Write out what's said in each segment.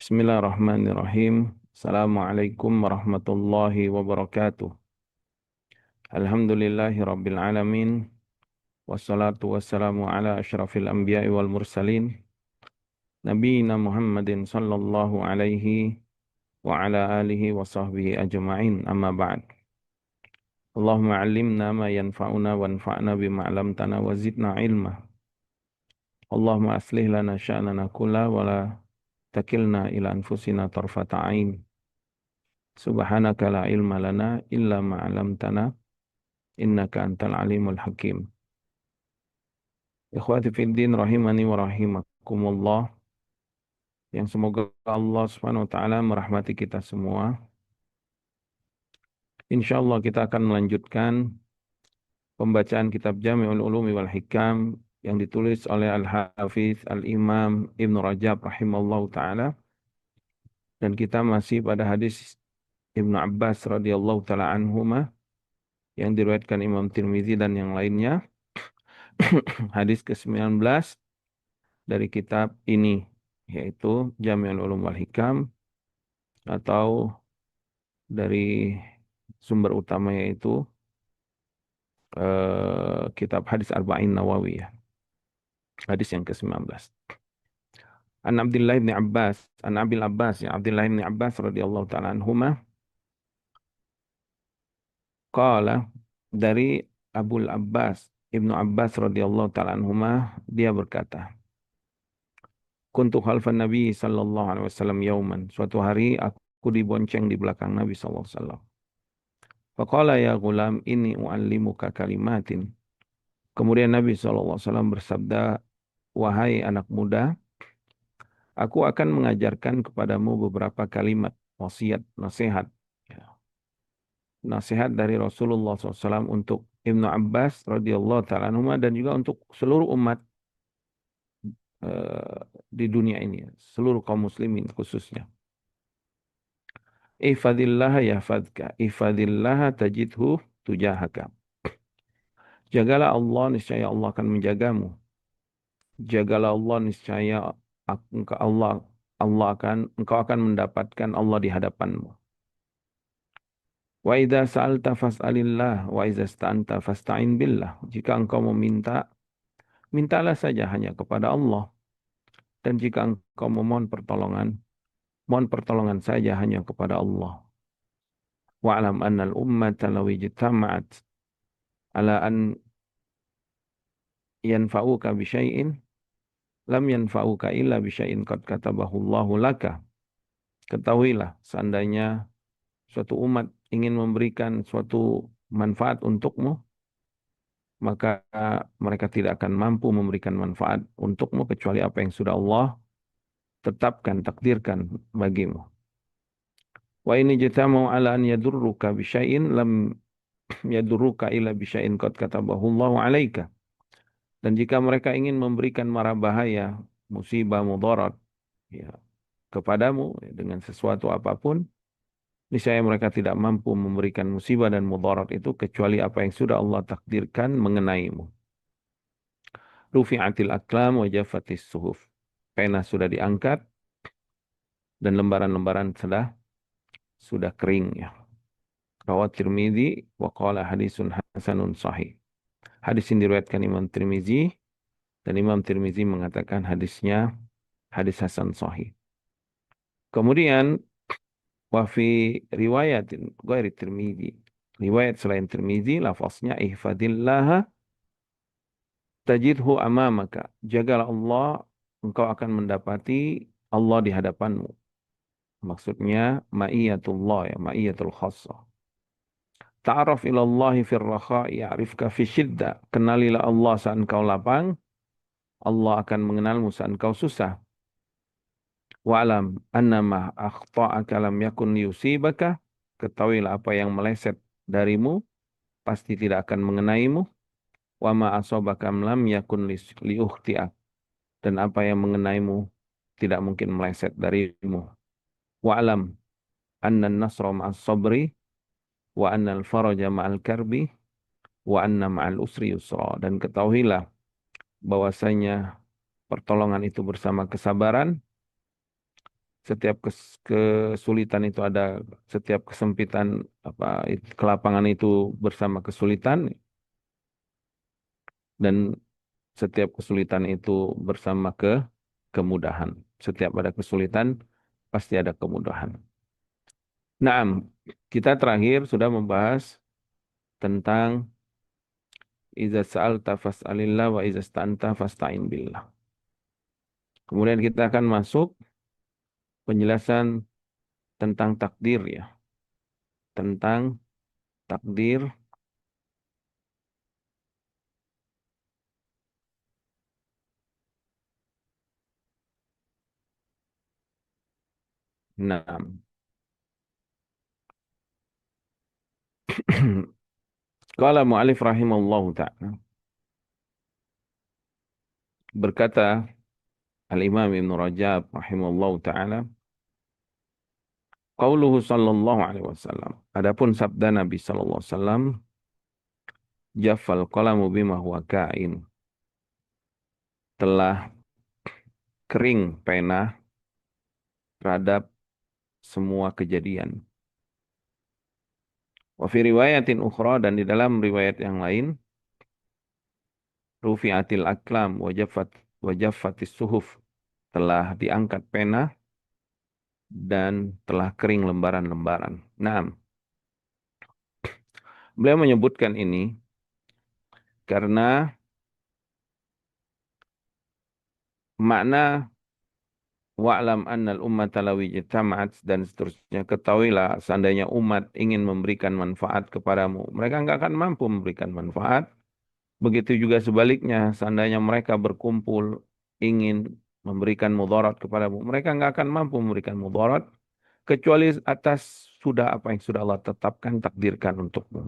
Bismillahirrahmanirrahim. Assalamualaikum warahmatullahi wabarakatuh. Alhamdulillahi rabbil alamin. Wassalatu wassalamu ala asyrafil anbiya'i wal mursalin. Nabiina Muhammadin sallallahu alaihi wa ala alihi wa sahbihi ajma'in. Amma ba'd. Allahumma allimna ma yanfa'una wanfa'na bima 'allamtana wa zidna ilma. Allahumma aslih lana sya'nana kulla wa la takilna ila anfusina tarfata 'ain. Subhanaka la ilma lana illa ma 'allamtana innaka antal alimul hakim. Ikhwati fiddin rahimani wa rahimakumullah. Yang semoga Allah Subhanahu wa taala merahmati kita semua. Insyaallah kita akan melanjutkan pembacaan kitab Jami'ul Ulumi wal Hikam yang ditulis oleh Al-Hafiz Al-Imam Ibnu Rajab rahimallahu taala, dan kita masih pada hadis Ibnu Abbas radhiyallahu taala anhuma yang diriwayatkan Imam Tirmizi dan yang lainnya. Hadis ke-19 dari kitab ini, yaitu Jami'ul Ulum wal Hikam, atau dari sumber utama yaitu kitab hadis Arba'in Nawawi, ya. Hadis yang ke-19. An Abdullah bin Abbas, an Abil Abbas, ya, Abdullah bin Abbas radhiyallahu taala anhuma, qala, dari Abul Abbas Ibnu Abbas radhiyallahu taala anhuma, dia berkata, kuntu khalfan Nabi sallallahu alaihi wasallam yauman. Suatu hari aku dibonceng di belakang Nabi sallallahu alaihi wasallam. Faqala ya gulam inni u'allimuka kalimatin. Kemudian Nabi sallallahu alaihi wasallam bersabda, wahai anak muda, aku akan mengajarkan kepadamu beberapa kalimat wasiat, nasihat. Ya. Nasihat dari Rasulullah SAW untuk Ibnu Abbas radhiyallahu ta'ala anhu dan juga untuk seluruh umat eh, di dunia ini, seluruh kaum muslimin khususnya. Ihfadillaha yahfadka, ihfadillaha tajidhu tujahaka. Jagalah Allah, niscaya Allah akan menjagamu. Jagalah Allah, niscaya engkau akan mendapatkan Allah di hadapanmu. Wa idza sa'alta fas'alillah wa idza ista'anta fasta'in billah. Jika engkau meminta, mintalah saja hanya kepada Allah. Dan jika engkau memohon pertolongan, mohon pertolongan saja hanya kepada Allah. Wa'lam anna al-ummata law ijtama'at ala an yanfa'uka bi syai'in lam yanfa'uka illa bi syai'in qad katabahu Allahu laka. Ketahuilah, seandainya suatu umat ingin memberikan suatu manfaat untukmu, maka mereka tidak akan mampu memberikan manfaat untukmu kecuali apa yang sudah Allah tetapkan, takdirkan bagimu. Wa ini jatamau ala an yadurruka bi syai'in lam yadurruka illa bi syai'in qad katabahu Allahu 'alaika. Dan jika mereka ingin memberikan mara bahaya, musibah, mudarat, ya, kepadamu dengan sesuatu apapun, niscaya mereka tidak mampu memberikan musibah dan mudarat itu kecuali apa yang sudah Allah takdirkan mengenaimu. Rufi'atil aqlam wa jaffatis suhuf. Pena sudah diangkat dan lembaran-lembaran sudah kering, ya. Rawat Tirmizi wa qala hadisun hasanun sahih. Hadis ini diriwayatkan Imam Tirmizi dan Imam Tirmizi mengatakan hadisnya hadis hasan sahih. Kemudian wa fi riwayat ghairi Tirmizi, riwayat selain Tirmizi, lafaznya ihfadillaha tajidhu amamaka. Jagalah Allah, engkau akan mendapati Allah di hadapanmu. Maksudnya ma'iyatullah, ya, ma'iyatul khassah. Ta'araf ilallahi fir rakha ya'rifka fi syiddah. Kenalilah Allah saat engkau lapang, Allah akan mengenalmu saat engkau susah. Wa'lam annama akhta'aka lam yakun yusibaka. Ketahuilah apa yang meleset darimu pasti tidak akan mengenaimu. Wa ma asabaka lam yakun liukhti'ak. Dan apa yang mengenaimu tidak mungkin meleset darimu. Wa'lam anna an-nasra ma'as sabri wa anna al-faraja ma'al karbi wa anna ma'al usri yusra. Dan ketahuilah bahwasanya pertolongan itu bersama kesabaran setiap kesulitan itu ada, setiap kesempitan apa kelapangan itu bersama kesulitan, dan setiap kesulitan itu bersama kemudahan. Setiap ada kesulitan pasti ada kemudahan. Nah, kita terakhir sudah membahas tentang iza sa'alta fas'alillah wa iza sta'anta fasta'in billah. Kemudian kita akan masuk penjelasan tentang takdir ya. Tentang takdir. Nah, qala mu'alif rahimallahu ta'ala. Berkata Al-Imam Ibn Rajab rahimallahu ta'ala. Qauluhu sallallahu alaihi wasallam. Adapun sabda Nabi sallallahu alaihi wasallam, Jaffal qalamu bima huwa ka'in. Telah kering pena terhadap semua kejadian. Wa fi riwayatin ukhra, dan di dalam riwayat yang lain, rufi'atil aklam wa jaffatis suhuf. Telah diangkat pena dan telah kering lembaran-lembaran. Nah, beliau menyebutkan ini karena makna wa'lam annal ummata law ijtama'at dan seterusnya, ketahuilah seandainya umat ingin memberikan manfaat kepadamu, mereka enggak akan mampu memberikan manfaat. Begitu juga sebaliknya, seandainya mereka berkumpul ingin memberikan mudarat kepadamu, mereka enggak akan mampu memberikan mudarat kecuali atas sudah apa yang sudah Allah tetapkan, takdirkan untukmu.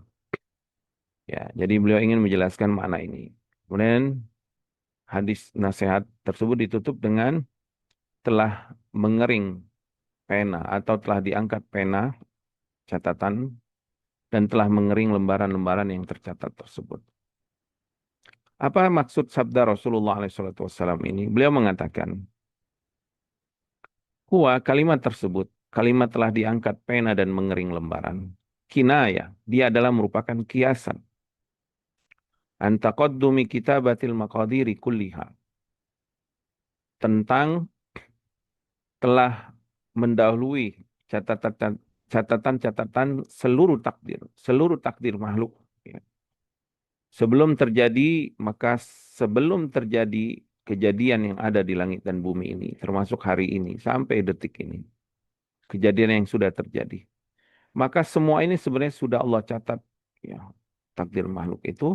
Ya, jadi beliau ingin menjelaskan makna ini. Kemudian hadis nasihat tersebut ditutup dengan telah mengering pena atau telah diangkat pena catatan dan telah mengering lembaran-lembaran yang tercatat tersebut. Apa maksud sabda Rasulullah SAW ini? Beliau mengatakan, huwa kalimat tersebut, kalimat telah diangkat pena dan mengering lembaran. Kinaya, dia adalah merupakan kiasan. Antaqaddumi kitabatil maqadiri kulliha. Tentang telah mendahului catatan-catatan seluruh takdir makhluk. Ya. Sebelum terjadi, maka sebelum terjadi kejadian yang ada di langit dan bumi ini, termasuk hari ini, sampai detik ini, kejadian yang sudah terjadi. Maka semua ini sebenarnya sudah Allah catat. Ya, takdir makhluk itu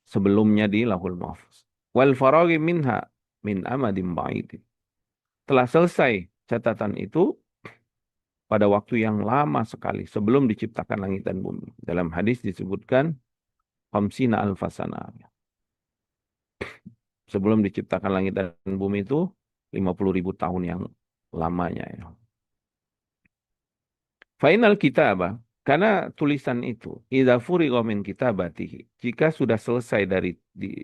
sebelumnya di Lauhul Mahfuz. Wal faraghi minha min amadim ba'id. Telah selesai catatan itu pada waktu yang lama sekali sebelum diciptakan langit dan bumi. Dalam hadis disebutkan khamsina alfasana. Sebelum diciptakan langit dan bumi itu 50.000 tahun yang lamanya. Ya. Final kitabah, karena tulisan itu, idza furiqa min kitabatihi, jika sudah selesai dari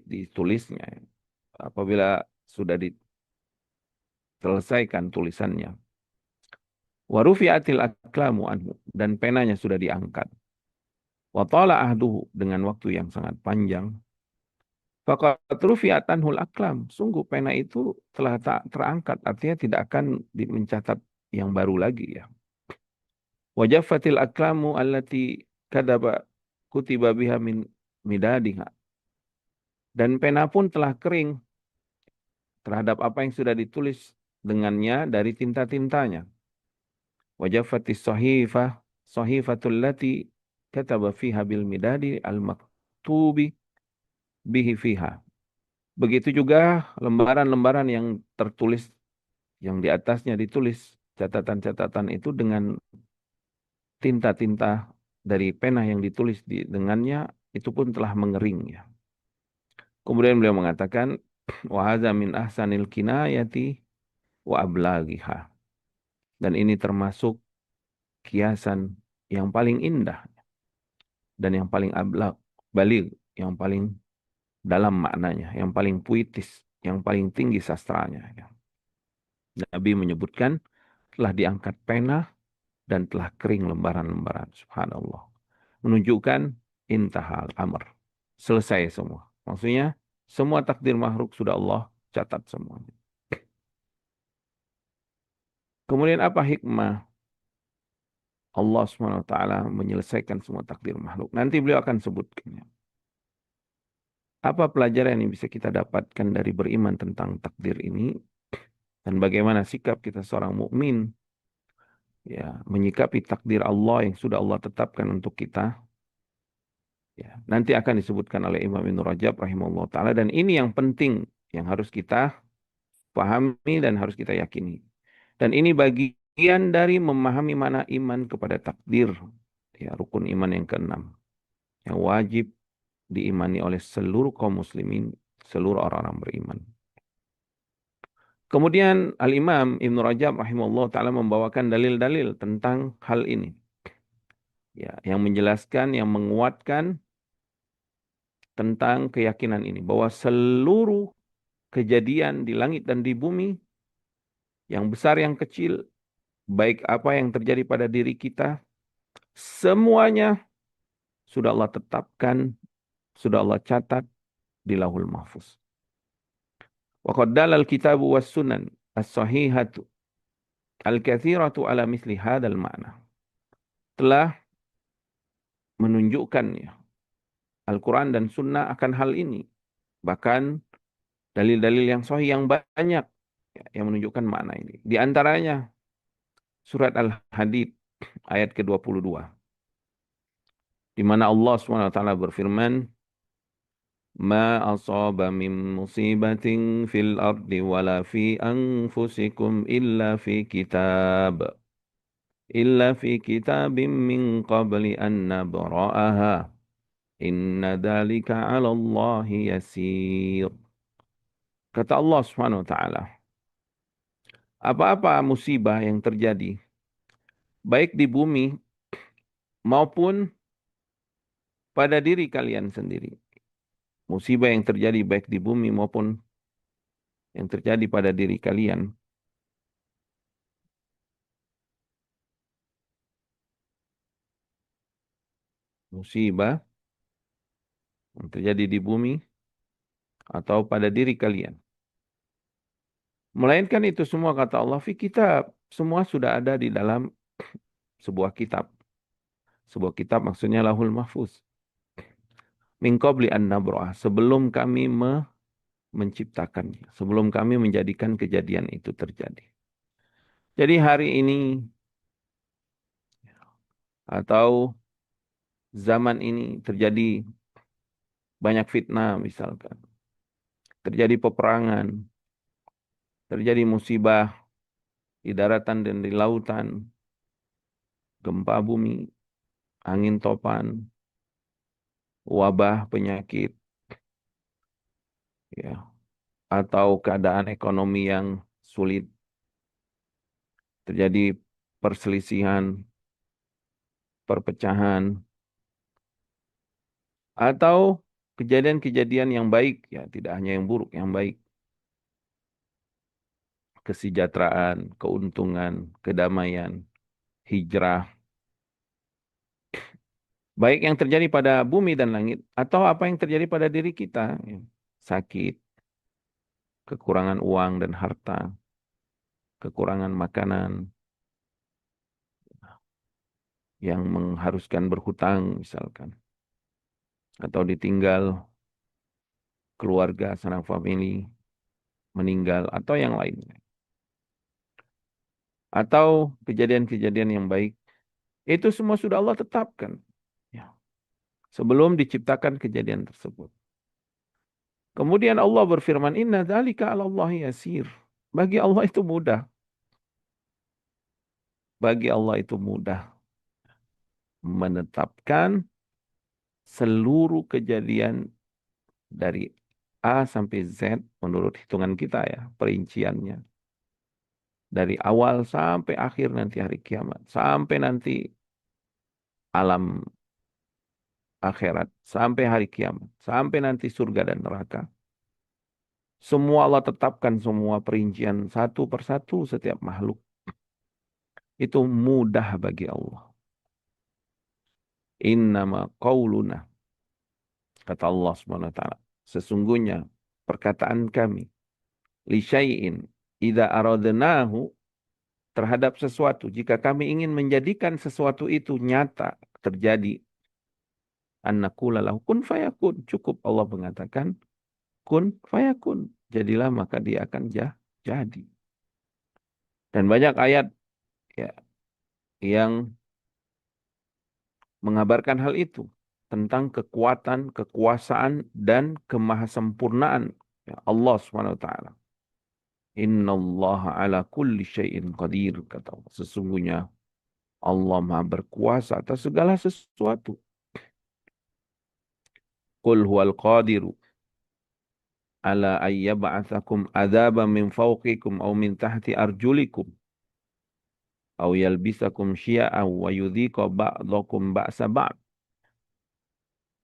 ditulisnya, apabila sudah diselesaikan tulisannya, wa rufi'atil aqlamu anhu, dan penanya sudah diangkat, wa tala ahduhu, dengan waktu yang sangat panjang, faqad rufi'at anhul aqlam, sungguh pena itu telah tak terangkat, artinya tidak akan mencatat yang baru lagi ya. Wajafatil aklamu allati kadaba kutiba biha min midadiha. Dan pena pun telah kering terhadap apa yang sudah ditulis dengannya dari tinta-tintanya. Wajafatis sahifatul lati kataba fiha bil midadi al maktubi bihi fiha. Begitu juga lembaran-lembaran yang tertulis, yang di atasnya ditulis catatan-catatan itu dengan tinta-tinta dari pena yang ditulis dengannya, itu pun telah mengering ya. Kemudian beliau mengatakan, wa hadza min ahsanil kinayati wa ablaghiha. Dan ini termasuk kiasan yang paling indah dan yang paling baligh, yang paling dalam maknanya, yang paling puitis, yang paling tinggi sastranya ya. Nabi menyebutkan telah diangkat pena dan telah kering lembaran-lembaran. Subhanallah. Menunjukkan intahal amr. Selesai semua. Maksudnya semua takdir makhluk sudah Allah catat semuanya. Kemudian apa hikmah Allah SWT menyelesaikan semua takdir makhluk? Nanti beliau akan sebutkannya. Apa pelajaran yang bisa kita dapatkan dari beriman tentang takdir ini dan bagaimana sikap kita seorang mukmin ya menyikapi takdir Allah yang sudah Allah tetapkan untuk kita ya nanti akan disebutkan oleh Imam Ibnu Rajab rahimahullah taala dan ini yang penting yang harus kita pahami dan harus kita yakini. Dan ini bagian dari memahami mana iman kepada takdir. Ya, rukun iman yang keenam. Yang wajib diimani oleh seluruh kaum muslimin, seluruh orang-orang beriman. Kemudian Al-Imam Ibn Rajab rahimahullah ta'ala membawakan dalil-dalil tentang hal ini. Ya, yang menjelaskan, yang menguatkan tentang keyakinan ini. Bahwa seluruh kejadian di langit dan di bumi, yang besar, yang kecil, baik apa yang terjadi pada diri kita, semuanya sudah Allah tetapkan, sudah Allah catat di Lauhul Mahfuz. Wa qad dalal kitabu was sunan as-sahihatu al-katsiratu ala misli hadzal ma'na. Telah menunjukkan ya Al-Quran dan Sunnah akan hal ini. Bahkan dalil-dalil yang sahih yang banyak ya, yang menunjukkan makna ini. Di antaranya surat Al-Hadid ayat ke-22. Di mana Allah SWT berfirman, Ma asaba min musibatin fil ardi wala fi anfusikum illa fi kitabim min qabli an nabra'aha inna dhalika 'ala Allahi yasir. Kata Allah Subhanahu wa taala, apa-apa musibah yang terjadi baik di bumi maupun pada diri kalian sendiri. Musibah yang terjadi baik di bumi maupun yang terjadi pada diri kalian. Musibah yang terjadi di bumi atau pada diri kalian. Melainkan itu semua kata Allah fi kitab. Semua sudah ada di dalam sebuah kitab. Sebuah kitab maksudnya Lauhul Mahfuz. Min qabli an nabra'ah. Sebelum kami menciptakannya. Sebelum kami menjadikan kejadian itu terjadi. Jadi hari ini atau zaman ini terjadi banyak fitnah misalkan. Terjadi peperangan. Terjadi musibah di daratan dan di lautan. Gempa bumi, angin topan, wabah, penyakit, ya, atau keadaan ekonomi yang sulit, terjadi perselisihan, perpecahan, atau kejadian-kejadian yang baik, ya, tidak hanya yang buruk, yang baik, kesejahteraan, keuntungan, kedamaian, hijrah, baik yang terjadi pada bumi dan langit, atau apa yang terjadi pada diri kita, ya, sakit, kekurangan uang dan harta, kekurangan makanan, yang mengharuskan berhutang misalkan, atau ditinggal keluarga, sanak famili, meninggal, atau yang lainnya. Atau kejadian-kejadian yang baik, itu semua sudah Allah tetapkan. Ya, sebelum diciptakan kejadian tersebut. Kemudian Allah berfirman, Inna dzalika 'ala Allahi yasir. Bagi Allah itu mudah. Bagi Allah itu mudah menetapkan seluruh kejadian dari A sampai Z menurut hitungan kita ya, perinciannya. Dari awal sampai akhir nanti hari kiamat. Sampai nanti alam akhirat. Sampai hari kiamat. Sampai nanti surga dan neraka. Semua Allah tetapkan semua perincian satu persatu setiap makhluk. itu mudah bagi Allah. Innama qauluna, kata Allah Subhanahu wa taala, sesungguhnya perkataan kami li syai'in idza aradnahu, terhadap sesuatu, jika kami ingin menjadikan sesuatu itu nyata terjadi, annaqula lahu kun fayakun, cukup Allah mengatakan kun fayakun, jadilah maka dia akan jadi. Dan banyak ayat ya yang mengabarkan hal itu tentang kekuatan, kekuasaan dan kemahasempurnaan ya, Allah Subhanahu wa taala. Innallaha ala kulli syai'in qadir, kata Allah. Sesungguhnya Allah Maha berkuasa atas segala sesuatu. Qul huwal qadiru ala ayyab'atsakum adzaban min fawqikum aw min tahti arjulikum aw yalbisakum syia'an wa yudhiqa ba'dakum ba'sa ba'd.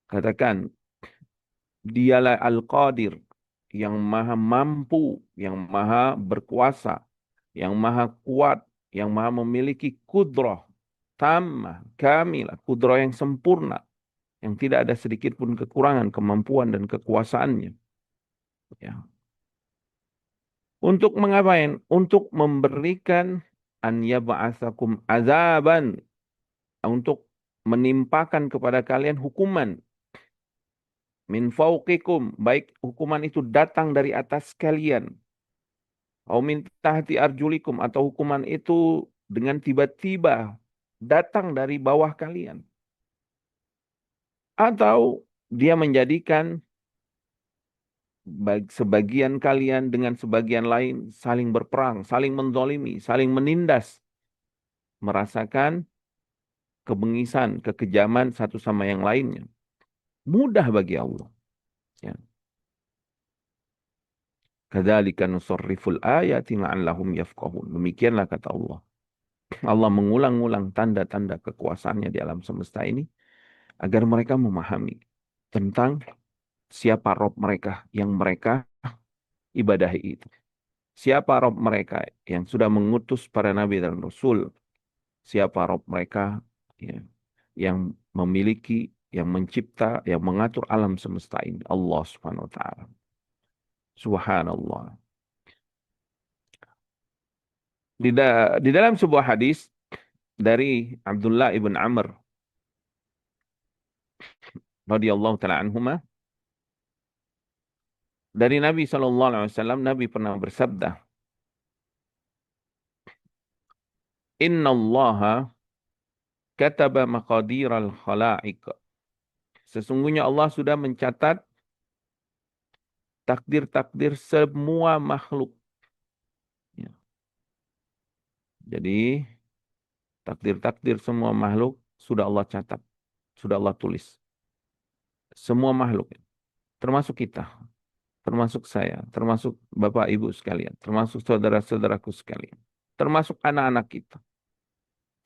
Katakan, dialah Al-Qadir, yang maha mampu, yang maha berkuasa, yang maha kuat, yang maha memiliki kudrah, tamah, kamilah, kudrah yang sempurna, yang tidak ada sedikit pun kekurangan kemampuan dan kekuasaannya. Ya. Untuk mengapain? Untuk memberikan an yab'atsakum azaban, untuk menimpakan kepada kalian hukuman min fauqikum, baik hukuman itu datang dari atas kalian, au min tahti arjulikum, atau hukuman itu dengan tiba-tiba datang dari bawah kalian, atau dia menjadikan sebagian kalian dengan sebagian lain saling berperang, saling menzalimi, saling menindas, merasakan kebengisan, kekejaman satu sama yang lainnya. Mudah bagi Allah. Ya. Kadzalika nusarriful ayati la'allahum yafqahun. Demikianlah kata Allah. Allah mengulang-ulang tanda-tanda kekuasaannya di alam semesta ini agar mereka memahami tentang siapa Rob mereka yang mereka ibadahi itu. Siapa Rob mereka yang sudah mengutus para nabi dan rasul. Siapa Rob mereka ya, yang memiliki, yang mencipta, yang mengatur alam semesta ini. Allah Subhanahu wa taala. Subhanallah. Di dalam sebuah hadis dari Abdullah ibn Amr radhiyallahu taala anhuma, dari Nabi SAW, Nabi pernah bersabda, Inna Allaha kataba maqadiral khala'iq. Sesungguhnya Allah sudah mencatat takdir-takdir semua makhluk. Ya. Jadi, takdir-takdir semua makhluk sudah Allah catat, sudah Allah tulis. Semua makhluk, termasuk kita, termasuk saya, termasuk Bapak Ibu sekalian, termasuk saudara-saudaraku sekalian, termasuk anak-anak kita,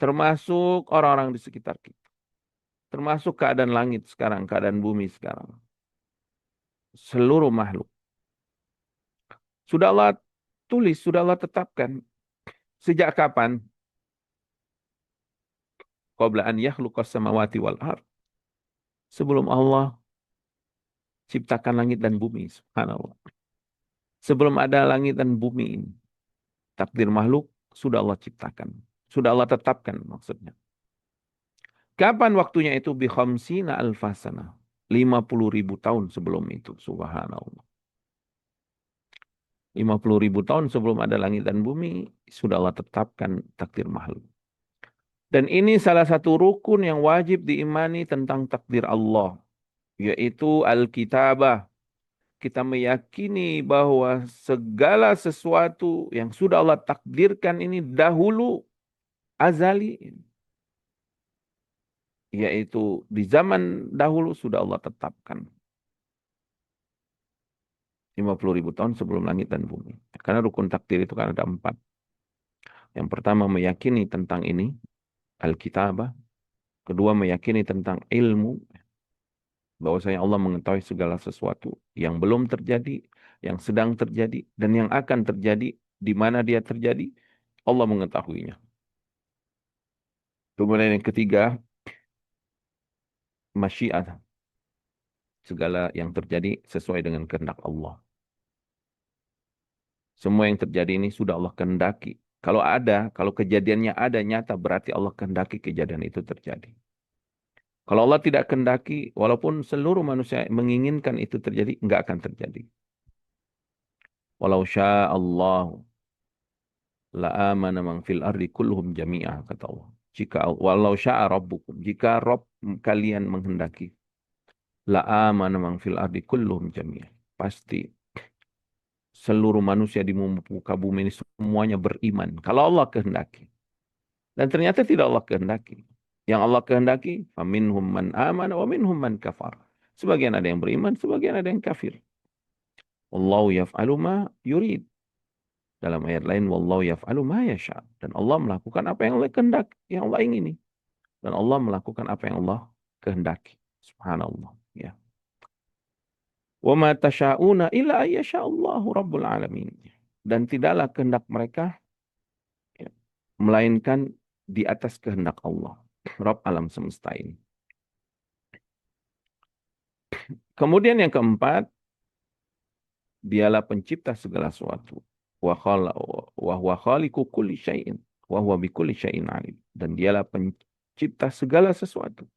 termasuk orang-orang di sekitar kita, termasuk keadaan langit sekarang, keadaan bumi sekarang. Seluruh makhluk. Sudah Allah tulis, sudah Allah tetapkan. Sejak kapan? Qabla an yakhluqas samawati wal ard. Sebelum Allah ciptakan langit dan bumi, subhanallah. Sebelum ada langit dan bumi ini, takdir makhluk sudah Allah ciptakan. Sudah Allah tetapkan maksudnya. Kapan waktunya itu? Bi khamsina alfasana. 50.000 tahun sebelum itu, subhanallah. 50.000 tahun sebelum ada langit dan bumi, sudah Allah tetapkan takdir makhluk. Dan ini salah satu rukun yang wajib diimani tentang takdir Allah, yaitu Al-Kitabah. Kita meyakini bahwa segala sesuatu yang sudah Allah takdirkan ini dahulu, azali, yaitu di zaman dahulu sudah Allah tetapkan. 50.000 tahun sebelum langit dan bumi. Karena rukun takdir itu kan ada 4. Yang pertama meyakini tentang ini, Al-Kitabah. Kedua meyakini tentang ilmu, bahwasanya Allah mengetahui segala sesuatu yang belum terjadi, yang sedang terjadi, dan yang akan terjadi, di mana dia terjadi, Allah mengetahuinya. Kemudian yang ketiga, masyiat. Segala yang terjadi sesuai dengan kehendak Allah. Semua yang terjadi ini sudah Allah kehendaki. Kalau kejadiannya ada nyata, berarti Allah kehendaki kejadian itu terjadi. Kalau Allah tidak kehendaki, walaupun seluruh manusia menginginkan itu terjadi, enggak akan terjadi. Walau Allah la amana man fil ardi kulluhum jami'ah, kata Allah. Walau sya'a rabbukum, jika Rabb kalian menghendaki, la amana man fil ardi kulluhum jami'ah. Pasti seluruh manusia di muka bumi ini semuanya beriman. Kalau Allah kehendaki. Dan ternyata tidak Allah kehendaki. Yang Allah kehendaki, faminhum man amana wa minhum man kafar. Sebagian ada yang beriman, sebagian ada yang kafir. Wallahu yaf'alu ma yurid. Dalam ayat lain, wallahu yaf'alu ma yasha. Dan Allah melakukan apa yang Allah kehendaki, yang Allah ingini. Dan Allah melakukan apa yang Allah kehendaki. Subhanallah. Ya. Wa ma tasha'una illa ayyasha'allahu rabbul alamin. Dan tidaklah kehendak mereka, ya, melainkan di atas kehendak Allah, Rabb alam semesta ini. Kemudian yang keempat, dialah pencipta segala sesuatu. Wa huwa khaliqu kulli syai'in wa huwa bikulli syai'in alim. Dan dialah pencipta segala sesuatu.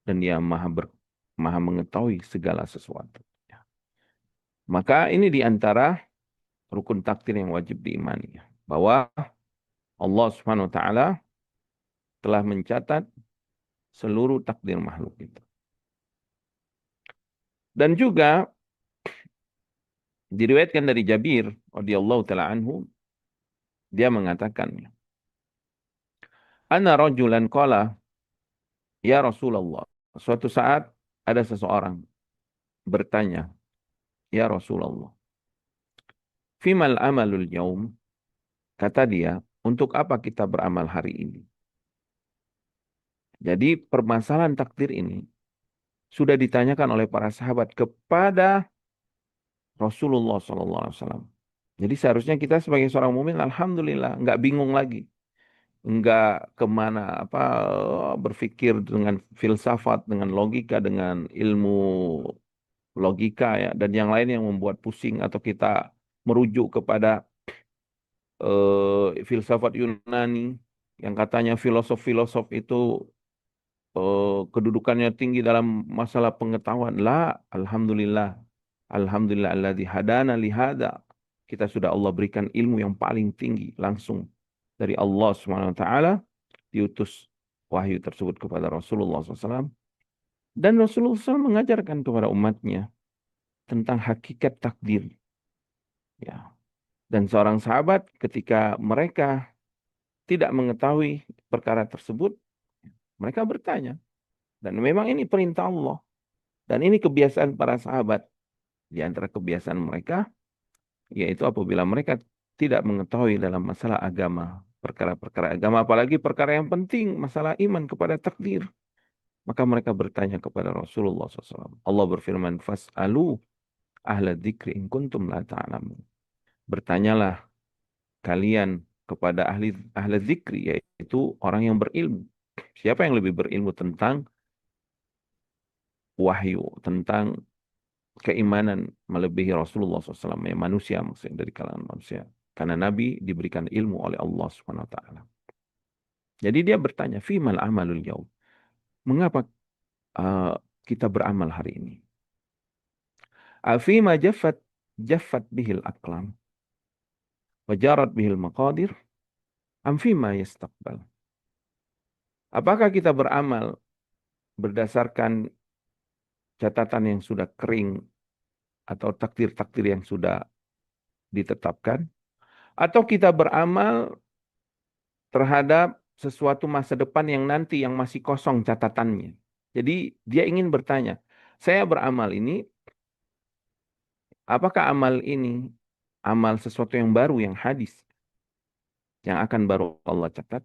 Dan dia maha mengetahui segala sesuatu. Ya. Maka ini diantara rukun takdir yang wajib diimani. Bahwa Allah Subhanahu wa taala telah mencatat seluruh takdir makhluk itu. Dan juga diriwayatkan dari Jabir radhiyallahu taala anhu, dia mengatakan, "Ana rajulan qala ya Rasulullah." Suatu saat ada seseorang bertanya, "Ya Rasulullah, fimal amalul yaum?" Kata dia, "Untuk apa kita beramal hari ini?" Jadi permasalahan takdir ini sudah ditanyakan oleh para sahabat kepada Rasulullah SAW. Jadi seharusnya kita sebagai seorang mukmin, alhamdulillah, nggak bingung lagi, nggak kemana berpikir dengan filsafat, dengan logika, dengan ilmu logika ya, dan yang lain yang membuat pusing atau kita merujuk kepada filsafat Yunani yang katanya filosof-filosof itu kedudukannya tinggi dalam masalah pengetahuan. Alhamdulillah. Alhamdulillah alladzi hadana lihada. Kita sudah Allah berikan ilmu yang paling tinggi langsung dari Allah Subhanahu wa taala, diutus wahyu tersebut kepada Rasulullah SAW. Dan Rasulullah SAW mengajarkan kepada umatnya tentang hakikat takdir. Ya. Dan seorang sahabat ketika mereka tidak mengetahui perkara tersebut, mereka bertanya. Dan memang ini perintah Allah. Dan ini kebiasaan para sahabat. Di antara kebiasaan mereka, yaitu apabila mereka tidak mengetahui dalam masalah agama, perkara-perkara agama, apalagi perkara yang penting, masalah iman kepada takdir, maka mereka bertanya kepada Rasulullah SAW. Allah berfirman, "Fas'alu ahla dzikri in kuntum la ta'lamun." Bertanyalah kalian kepada ahli dzikri, yaitu orang yang berilmu. Siapa yang lebih berilmu tentang wahyu, tentang keimanan melebihi Rasulullah SAW, ya, manusia maksudnya dari kalangan manusia. Karena Nabi diberikan ilmu oleh Allah Subhanahu wa taala. Jadi dia bertanya, "Fimal amalul yaum?" Mengapa uh, kita beramal hari ini? Afima jaffat bihil aqlam wajarat bihil maqadir am fima yastaqbal. Apakah kita beramal berdasarkan catatan yang sudah kering atau takdir-takdir yang sudah ditetapkan, atau kita beramal terhadap sesuatu masa depan yang nanti yang masih kosong catatannya. Jadi dia ingin bertanya, saya beramal ini, apakah amal ini amal sesuatu yang baru, yang hadis, yang akan baru Allah catat,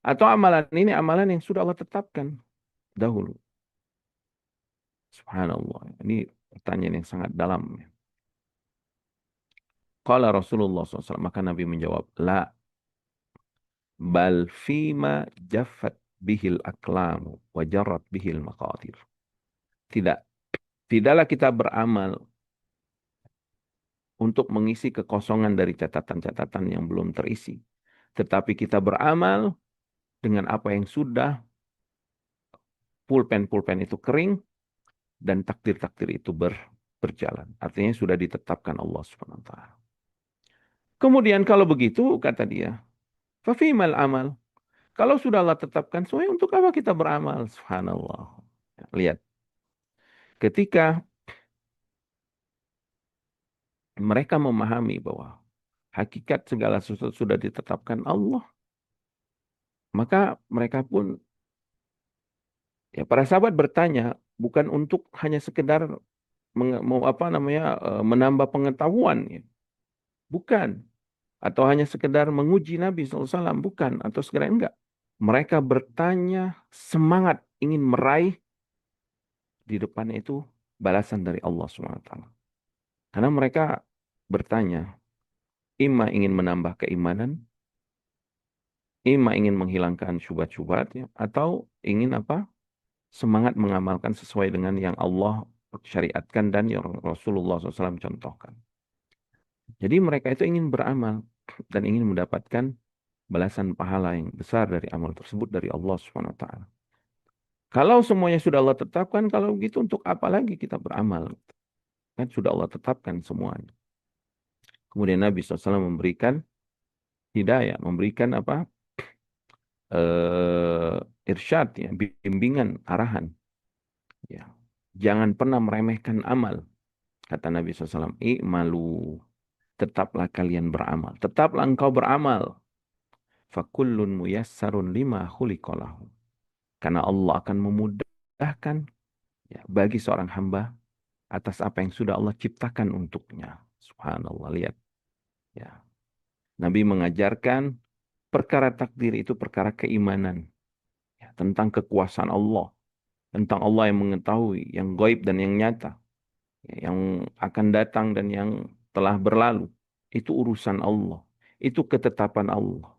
atau amalan ini amalan yang sudah Allah tetapkan dahulu. Subhanallah. Ini pertanyaan yang sangat dalam. Qala Rasulullah SAW, maka Nabi menjawab, la bal fima jaffat bihil aklamu wa jarrat bihil maqadir. Tidak, tidaklah kita beramal untuk mengisi kekosongan dari catatan-catatan yang belum terisi. Tetapi kita beramal dengan apa yang sudah, pulpen-pulpen itu kering, dan takdir-takdir itu berjalan. Artinya sudah ditetapkan Allah Subhanahu wa taala. Kemudian kalau begitu, kata dia, fafimal amal. Kalau sudah Allah tetapkan semuanya, untuk apa kita beramal? Subhanallah. Lihat, ketika mereka memahami bahwa hakikat segala sesuatu sudah ditetapkan Allah, maka mereka pun, ya para sahabat bertanya, bukan untuk hanya sekedar menambah pengetahuan, ya. Bukan. Atau hanya sekedar menguji Nabi SAW, bukan. Atau sekedar enggak. Mereka bertanya semangat ingin meraih di depannya itu balasan dari Allah SWT. Karena mereka bertanya, imma ingin menambah keimanan, imma ingin menghilangkan syubhat-syubhat, ya, atau ingin apa? Semangat mengamalkan sesuai dengan yang Allah syariatkan dan yang Rasulullah SAW contohkan. Jadi mereka itu ingin beramal dan ingin mendapatkan balasan pahala yang besar dari amal tersebut dari Allah Subhanahu wa taala. Kalau semuanya sudah Allah tetapkan, kalau begitu untuk apa lagi kita beramal? Kan sudah Allah tetapkan semuanya. Kemudian Nabi SAW memberikan hidayah, memberikan apa? Irsyad, ya, bimbingan, arahan. Ya. Jangan pernah meremehkan amal. Kata Nabi SAW, i'malu, tetaplah kalian beramal. Tetaplah engkau beramal. Fakullun muyassarun lima khuliqalahu. Karena Allah akan memudahkan, ya, bagi seorang hamba atas apa yang sudah Allah ciptakan untuknya. Subhanallah, lihat. Ya. Nabi mengajarkan perkara takdir itu perkara keimanan. Ya, tentang kekuasaan Allah. Tentang Allah yang mengetahui, yang gaib dan yang nyata. Ya, yang akan datang dan yang telah berlalu. Itu urusan Allah. Itu ketetapan Allah.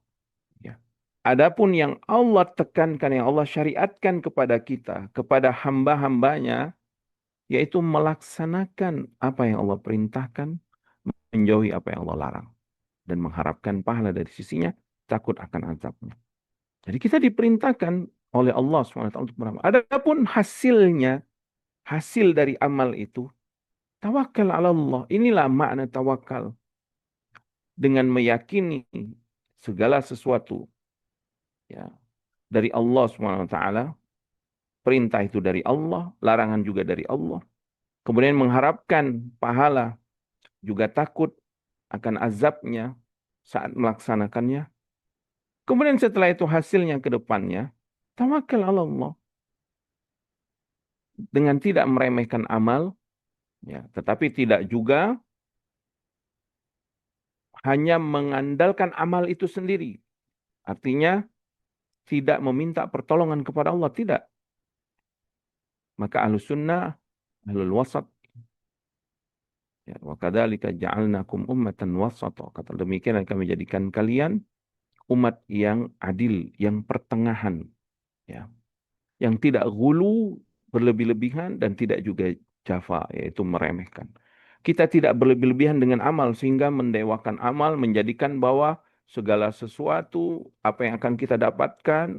Ya. Adapun yang Allah tekankan, yang Allah syariatkan kepada kita, kepada hamba-hambanya, yaitu melaksanakan apa yang Allah perintahkan, menjauhi apa yang Allah larang, dan mengharapkan pahala dari sisinya, takut akan azabnya. Jadi kita diperintahkan oleh Allah SWT untuk beramal. Adapun hasilnya, hasil dari amal itu, tawakal ala Allah. Inilah makna tawakal. Dengan meyakini segala sesuatu, ya, dari Allah SWT, perintah itu dari Allah, larangan juga dari Allah. Kemudian mengharapkan pahala, juga takut akan azabnya saat melaksanakannya. Kemudian setelah itu hasilnya ke depannya, tawakal ala Allah. Dengan tidak meremehkan amal, ya, tetapi tidak juga hanya mengandalkan amal itu sendiri. Artinya tidak meminta pertolongan kepada Allah, tidak. Maka ahlus sunnah, ahlul wasat, ya, wa kadzalika ja'alnakum ummatan wasata. Kata demikian kami jadikan kalian umat yang adil, yang pertengahan, ya, yang tidak gulu, berlebih-lebihan, dan tidak juga jafa, yaitu meremehkan. Kita tidak berlebih-lebihan dengan amal sehingga mendewakan amal, menjadikan bahwa segala sesuatu apa yang akan kita dapatkan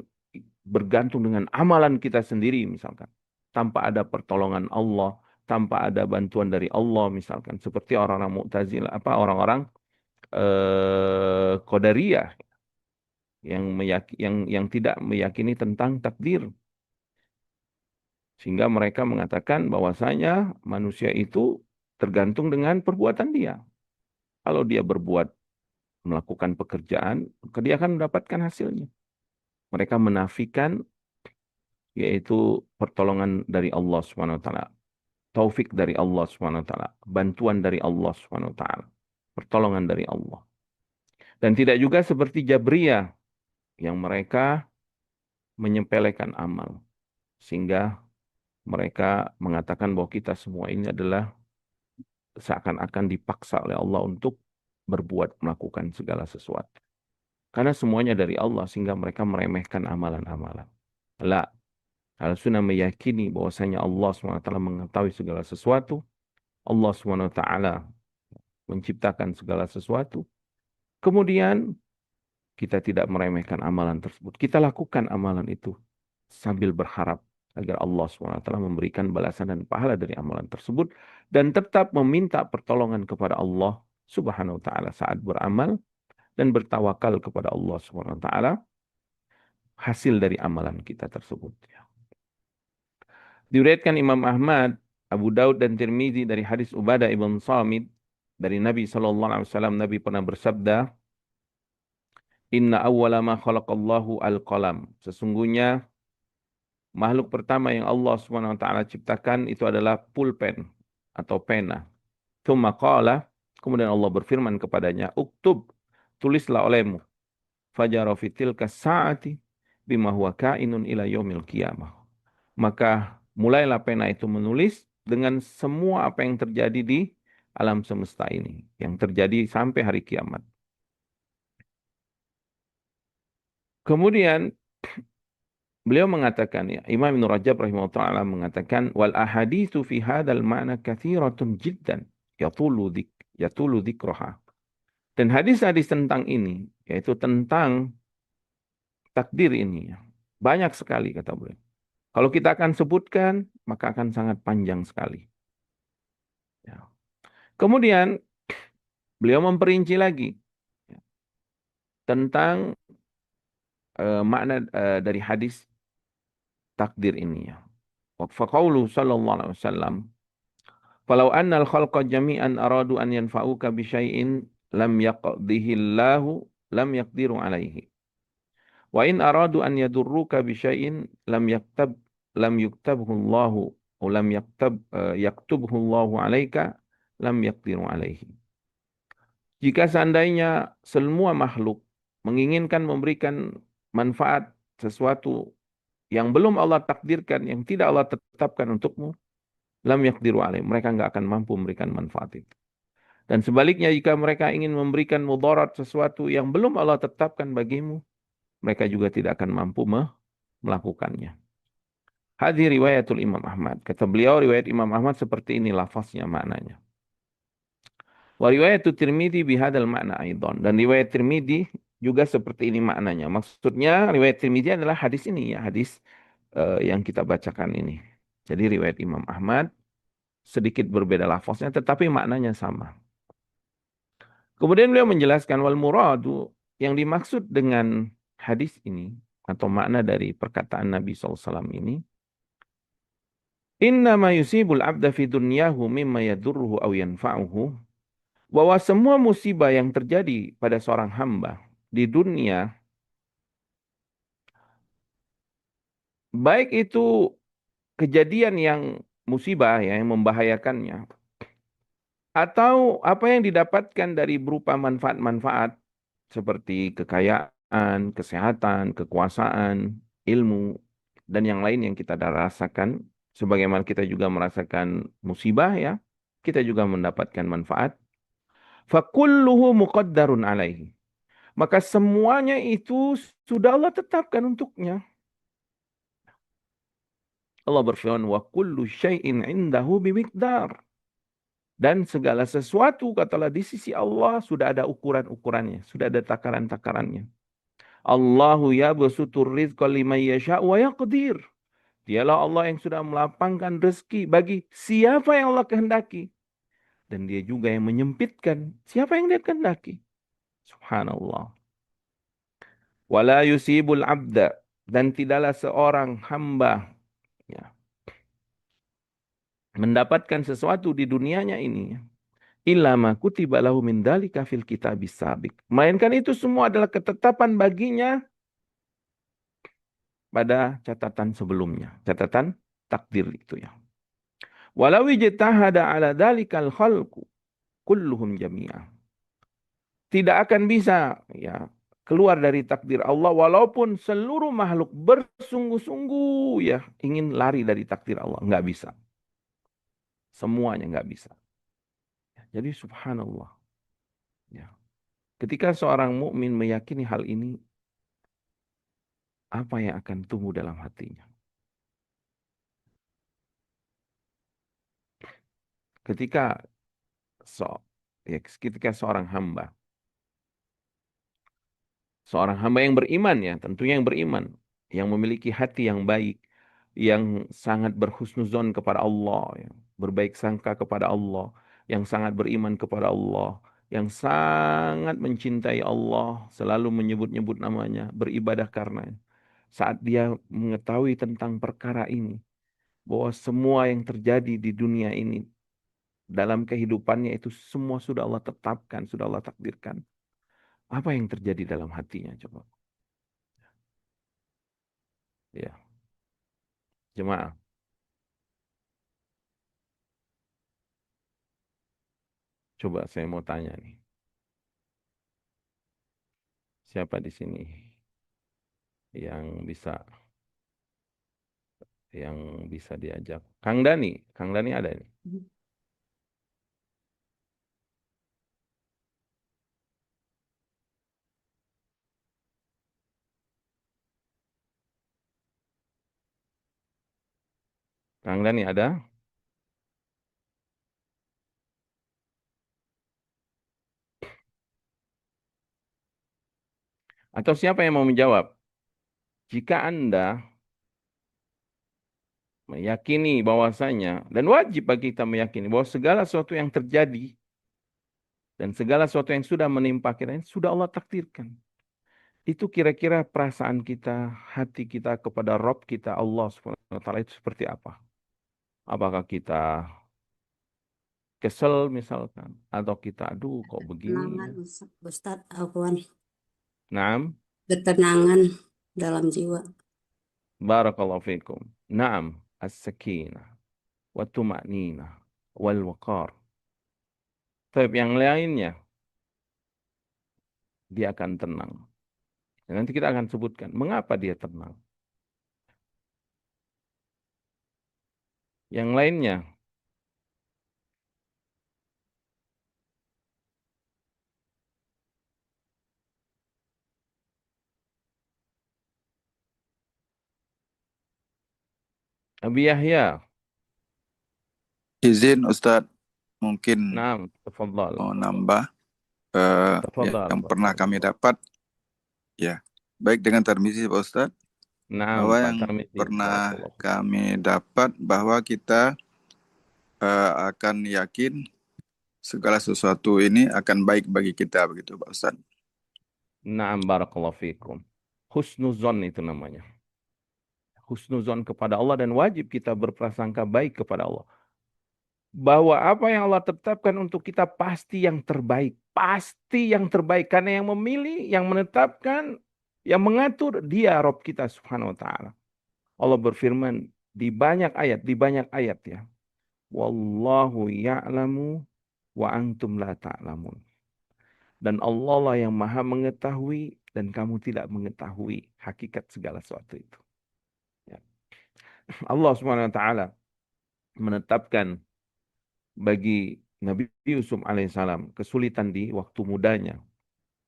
bergantung dengan amalan kita sendiri, misalkan, tanpa ada pertolongan Allah, tanpa ada bantuan dari Allah, misalkan seperti orang-orang Mu'tazilah, apa orang-orang Qadariyah yang tidak meyakini tentang takdir. Sehingga mereka mengatakan bahwasanya manusia itu tergantung dengan perbuatan dia. Kalau dia berbuat, melakukan pekerjaan, maka dia akan mendapatkan hasilnya. Mereka menafikan yaitu pertolongan dari Allah Subhanahu wa taala, taufik dari Allah Subhanahu wa taala, bantuan dari Allah Subhanahu wa taala, pertolongan dari Allah. Dan tidak juga seperti Jabriyah yang mereka menyepelekan amal sehingga mereka mengatakan bahwa kita semua ini adalah seakan-akan dipaksa oleh Allah untuk berbuat, melakukan segala sesuatu. Karena semuanya dari Allah sehingga mereka meremehkan amalan-amalan. La. Al-Sunnah meyakini bahwasanya Allah SWT mengetahui segala sesuatu. Allah SWT menciptakan segala sesuatu. Kemudian kita tidak meremehkan amalan tersebut. Kita lakukan amalan itu sambil berharap agar Allah SWT memberikan balasan dan pahala dari amalan tersebut dan tetap meminta pertolongan kepada Allah Subhanahu wa taala saat beramal dan bertawakal kepada Allah Subhanahu wa taala hasil dari amalan kita tersebut. Diriwayatkan Imam Ahmad, Abu Daud dan Tirmizi dari hadis Ubadah ibn Samit dari Nabi SAW. Nabi pernah bersabda, Inna awwala ma khalaqallahu al-qalam. Sesungguhnya makhluk pertama yang Allah Subhanahu wa taala ciptakan itu adalah pulpen atau pena. Tsumma qala, kemudian Allah berfirman kepadanya, Uktub, tulislah olehmu. Fajara fitil kasa'ati bima huwa kainun ila yaumil qiyamah. Maka mulailah pena itu menulis dengan semua apa yang terjadi di alam semesta ini, yang terjadi sampai hari kiamat. Kemudian beliau mengatakan, ya, Imam Ibn Rajab rahimahullah mengatakan, wal ahaditsu fi hadzal ma'na katsiratun jiddan yatulu dzikraha. Dan hadis-hadis tentang ini, yaitu tentang takdir ini, ya, banyak sekali kata beliau. Kalau kita akan sebutkan, maka akan sangat panjang sekali. Ya. Kemudian beliau memperinci lagi, ya, tentang makna dari hadis takdir ini. Ya. Faqaulu sallallahu alaihi wasallam, "Falau annal khalqa jami'an aradu an yanfa'uka bi syai'in lam yaqdihi Allahu lam yaqdiru alaihi. Wa in aradu an yadurruka bi syai'in lam yuktabhu Allahu atau yaktubhu Allahu alaika lam yaqdiru alaihi." Jika seandainya semua makhluk menginginkan memberikan manfaat sesuatu yang belum Allah takdirkan, yang tidak Allah tetapkan untukmu, lam yaqdiru alaih. Mereka nggak akan mampu memberikan manfaat itu. Dan sebaliknya jika mereka ingin memberikan mudarat sesuatu yang belum Allah tetapkan bagimu, mereka juga tidak akan mampu melakukannya. Hadis riwayatul Imam Ahmad. Kata beliau, riwayat Imam Ahmad seperti ini lafaznya maknanya. Wa riwayat Tirmidzi bihadzal makna aidan. Dan riwayat Tirmidzi juga seperti ini maknanya. Maksudnya riwayat Tirmidzi adalah hadis ini ya, hadis yang kita bacakan ini. Jadi riwayat Imam Ahmad sedikit berbeda lafaznya tetapi maknanya sama. Kemudian beliau menjelaskan wal muradu, yang dimaksud dengan hadis ini atau makna dari perkataan Nabi SAW ini, innama yusibul abda fi dunyahu mimma yadurruhu aw yanfa'uhu, bahwa semua musibah yang terjadi pada seorang hamba di dunia, baik itu kejadian yang musibah ya, yang membahayakannya, atau apa yang didapatkan dari berupa manfaat-manfaat seperti kekayaan, kesehatan, kekuasaan, ilmu, dan yang lain yang kita rasakan, sebagaimana kita juga merasakan musibah ya, kita juga mendapatkan manfaat. Fakulluhu muqaddarun alaihi. Maka semuanya itu sudah Allah tetapkan untuknya. Allah berfirman, wa kullu syai'in indahu bimiqdar. Dan segala sesuatu, katalah, di sisi Allah sudah ada ukuran-ukurannya, sudah ada takaran-takarannya. Allahu yabsutur rizqa liman yasha' wa yaqdir. Dialah Allah yang sudah melapangkan rezeki bagi siapa yang Allah kehendaki. Dan dia juga yang menyempitkan siapa yang dia kehendaki. Subhanallah. Wala yusibul abda. Dan tidaklah seorang hamba ya, mendapatkan sesuatu di dunianya ini, illa ma kutiba lahu min dzalika fil kitabis sabiq. Melainkan itu semua adalah ketetapan baginya pada catatan sebelumnya, catatan takdir itu ya. Walau ijtahada ala dzalikal khalqu kulluhum jami'ah. Tidak akan bisa ya keluar dari takdir Allah walaupun seluruh makhluk bersungguh-sungguh ya ingin lari dari takdir Allah, nggak bisa. Semuanya nggak bisa. Jadi subhanallah. Ya. Ketika seorang mukmin meyakini hal ini, apa yang akan tumbuh dalam hatinya. Ketika so, ya, ketika seorang hamba yang beriman ya, tentunya yang beriman, yang memiliki hati yang baik, yang sangat berhusnuzon kepada Allah, ya, berbaik sangka kepada Allah, yang sangat beriman kepada Allah, yang sangat mencintai Allah, selalu menyebut-nyebut namanya, beribadah karena saat dia mengetahui tentang perkara ini, bahwa semua yang terjadi di dunia ini dalam kehidupannya itu semua sudah Allah tetapkan, sudah Allah takdirkan. Apa yang terjadi dalam hatinya coba? Ya, jemaah. Coba saya mau tanya nih. Siapa di sini yang bisa diajak? Kang Dani, Kang Dani ada nih. Kang Dani ada? Atau siapa yang mau menjawab? Jika Anda meyakini bahwasanya dan wajib bagi kita meyakini bahwa segala sesuatu yang terjadi dan segala sesuatu yang sudah menimpa kita ini sudah Allah takdirkan. Itu kira-kira perasaan kita, hati kita kepada Rob kita Allah Subhanahu wa taala itu seperti apa? Apakah kita kesel misalkan atau kita aduh kok begini Ketenangan, ya? Ustadz Afwan. Naam, Ketenangan dalam jiwa. barakallahu fikum. Naam, as-sakinah wa tuma'ninah wal waqar. Tapi yang lainnya dia akan tenang. Dan nanti kita akan sebutkan mengapa dia tenang. Yang lainnya, Abi Yahya. Izin Ustadz, mungkin Naam, tafadhal. mau nambah Tafadhal, yang pernah kami barakallahu. dapat, ya, baik dengan permisi Pak Ustadz, Naam, bahwa Pak yang Tarmizi, pernah barakallahu. kami dapat bahwa kita akan yakin segala sesuatu ini akan baik bagi kita, begitu Pak Ustadz. Naam, barakallahu fikum. Husnuzon itu namanya. Husnuzon kepada Allah dan wajib kita berprasangka baik kepada Allah. Bahwa apa yang Allah tetapkan untuk kita pasti yang terbaik. Pasti yang terbaik. Karena yang memilih, yang menetapkan, yang mengatur, dia Rob kita subhanahu wa ta'ala. Allah berfirman di banyak ayat ya. Wallahu ya'lamu wa antum la ta'lamun. Dan Allah lah yang maha mengetahui dan kamu tidak mengetahui hakikat segala sesuatu itu. Ya. Allah subhanahu wa ta'ala menetapkan bagi Nabi Yusuf alaihissalam kesulitan di waktu mudanya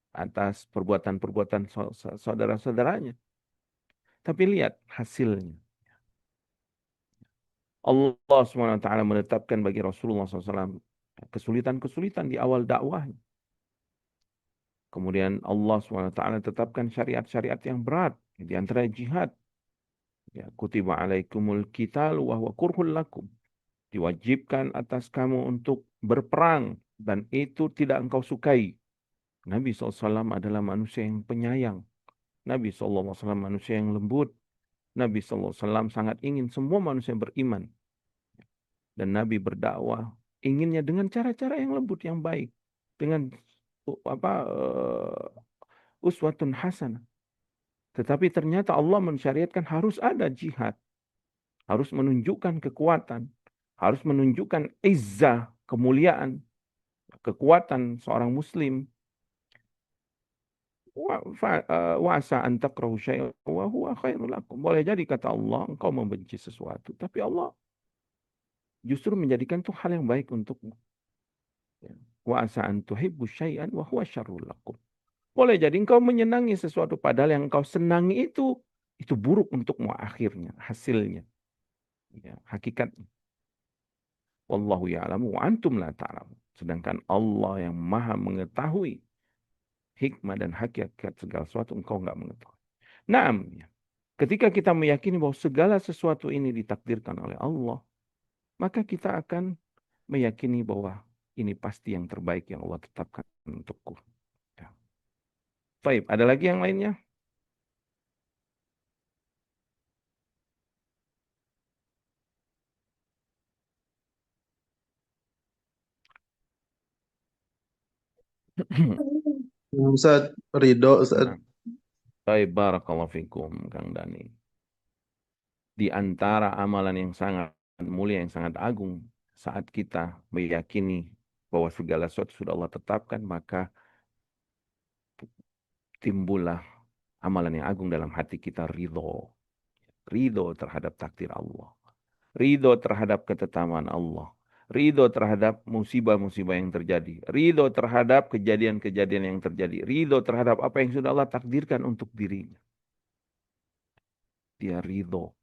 atas perbuatan-perbuatan saudara-saudaranya. Tapi lihat hasilnya. Allah SWT menetapkan bagi Rasulullah SAW kesulitan-kesulitan di awal dakwahnya. Kemudian Allah SWT tetapkan syariat-syariat yang berat. Di antara jihad. Ya, kutiba alaikumul qital wa huwa kurhul lakum. Diwajibkan atas kamu untuk berperang. Dan itu tidak engkau sukai. Nabi SAW adalah manusia yang penyayang. Nabi SAW manusia yang lembut. Nabi SAW sangat ingin semua manusia beriman. Dan Nabi berdakwah inginnya dengan cara-cara yang lembut, yang baik. Dengan uswatun hasanah. Tetapi ternyata Allah mensyariatkan harus ada jihad. Harus menunjukkan kekuatan. Harus menunjukkan izzah, kemuliaan, kekuatan seorang muslim. Wa'asa an takrahu syai'an wa huwa khairul lakum. Boleh jadi kata Allah, engkau membenci sesuatu. Tapi Allah justru menjadikan itu hal yang baik untukmu. Wa'asa an tuhibbu syai'an wa huwa syarrul lakum. Boleh jadi engkau menyenangi sesuatu padahal yang engkau senangi itu itu buruk untukmu akhirnya, hasilnya, ya, hakikatnya. Wallahu ya'lamu wa antum la ta'lamun. Sedangkan Allah yang maha mengetahui hikmah dan hakikat segala sesuatu, engkau nggak mengetahui. Naam, ya. Ketika kita meyakini bahwa segala sesuatu ini ditakdirkan oleh Allah, maka kita akan meyakini bahwa ini pasti yang terbaik yang Allah tetapkan untukku. Ya. Baik, ada lagi yang lainnya? Ustaz Ridho, Ustaz. Nah, baik, barakallahu fikum, Kang Dani. Di antara amalan yang sangat mulia, yang sangat agung, saat kita meyakini bahwa segala sesuatu sudah Allah tetapkan, maka timbullah amalan yang agung dalam hati kita, ridho. Ridho terhadap takdir Allah. Ridho terhadap ketetapan Allah. Ridho terhadap musibah-musibah yang terjadi. Ridho terhadap kejadian-kejadian yang terjadi. Ridho terhadap apa yang sudah Allah takdirkan untuk dirinya. Dia ridho.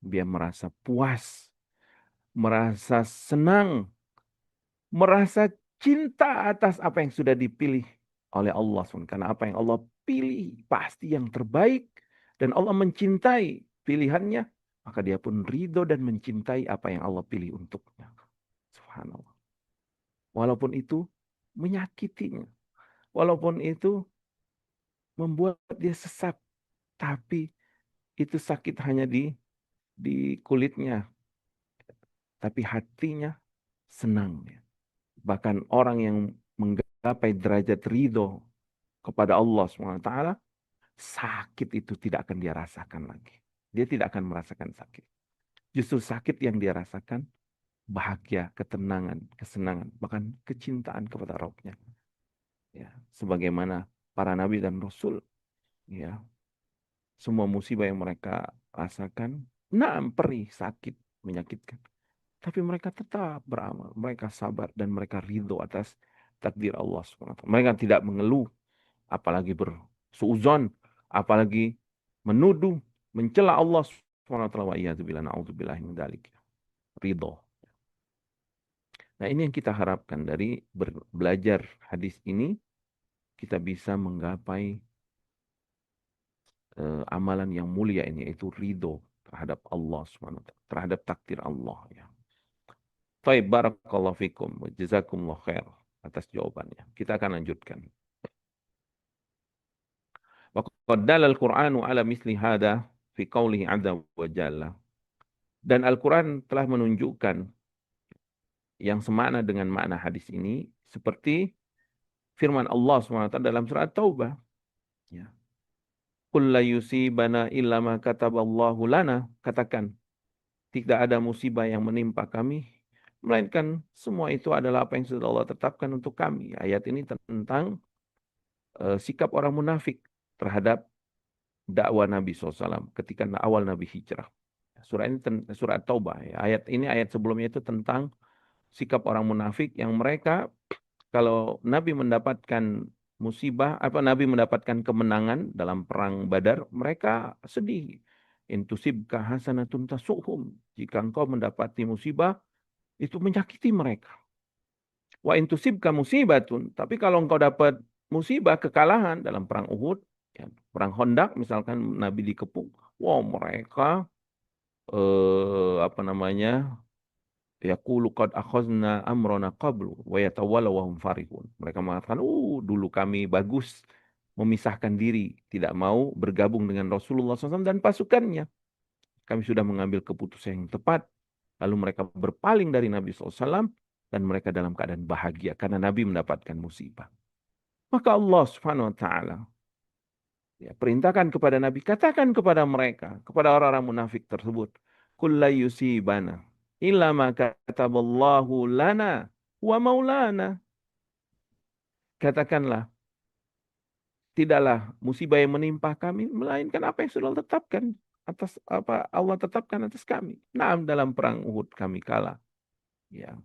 Dia merasa puas. Merasa senang. Merasa cinta atas apa yang sudah dipilih oleh Allah. Karena apa yang Allah pilih pasti yang terbaik. Dan Allah mencintai pilihannya. Maka dia pun ridho dan mencintai apa yang Allah pilih untuknya. Subhanallah. Walaupun itu menyakitinya. Walaupun itu membuat dia sesak. Tapi itu sakit hanya di kulitnya. Tapi hatinya senang. Bahkan orang yang menggapai derajat ridho kepada Allah SWT, sakit itu tidak akan dia rasakan lagi. Dia tidak akan merasakan sakit. Justru sakit yang dia rasakan bahagia, ketenangan, kesenangan, bahkan kecintaan kepada Rabbnya. Ya, sebagaimana para nabi dan rasul, ya, semua musibah yang mereka rasakan, perih, sakit, menyakitkan. Tapi mereka tetap beramal, mereka sabar dan mereka ridho atas takdir Allah SWT. Mereka tidak mengeluh, apalagi bersuuzon, apalagi menuduh, mencela Allah SWT. Wa iyadzubillah, na'udzubillah min dzalik. Ridho. Nah, ini yang kita harapkan dari belajar hadis ini, kita bisa menggapai amalan yang mulia ini, yaitu ridho terhadap Allah SWT, terhadap takdir Allah. Ya. Baik, barakallahu fikum, jazakumullah khair atas jawabannya. Kita akan lanjutkan. Wa qad dalla al-Qur'anu ala misli hada fi qoulihi 'azza wa jalla. Dan Al-Qur'an telah menunjukkan yang semakna dengan makna hadis ini seperti firman Allah SWT dalam surat Taubah. Ya. Qul la yusibana illa ma kataballahu lana. Katakan, tidak ada musibah yang menimpa kami, melainkan semua itu adalah apa yang sudah Allah tetapkan untuk kami. Ayat ini tentang sikap orang munafik terhadap dakwah Nabi SAW ketika awal Nabi hijrah. Surah ini surat Taubah. Ya. Ayat ini, ayat sebelumnya itu tentang sikap orang munafik yang mereka kalau Nabi mendapatkan musibah, Nabi mendapatkan kemenangan dalam perang Badar, mereka sedih. Intusibka hasanatun tasuhum. Jika engkau mendapati musibah, itu menyakiti mereka. Wa intusibka musibatun. Tapi kalau engkau dapat musibah, kekalahan dalam perang Uhud, ya, perang Khandaq misalkan Nabi dikepung, wow, mereka apa namanya? Yaqulu qad akhadna amrana qablu wa yatawallaw wa hum farihun. Mereka mengatakan, dulu kami bagus memisahkan diri, tidak mau bergabung dengan Rasulullah SAW dan pasukannya. Kami sudah mengambil keputusan yang tepat. Lalu mereka berpaling dari Nabi SAW dan mereka dalam keadaan bahagia karena Nabi mendapatkan musibah. Maka Allah Subhanahu wa taala ya, perintahkan kepada Nabi, katakan kepada mereka, kepada orang-orang munafik tersebut, qul la yusibana illa ma kataballahu lana wa maulana. Katakanlah, tidaklah musibah yang menimpa kami melainkan apa yang sudah Allah tetapkan atas apa Allah tetapkan atas kami. Nah, dalam perang Uhud kami kalah. Ya,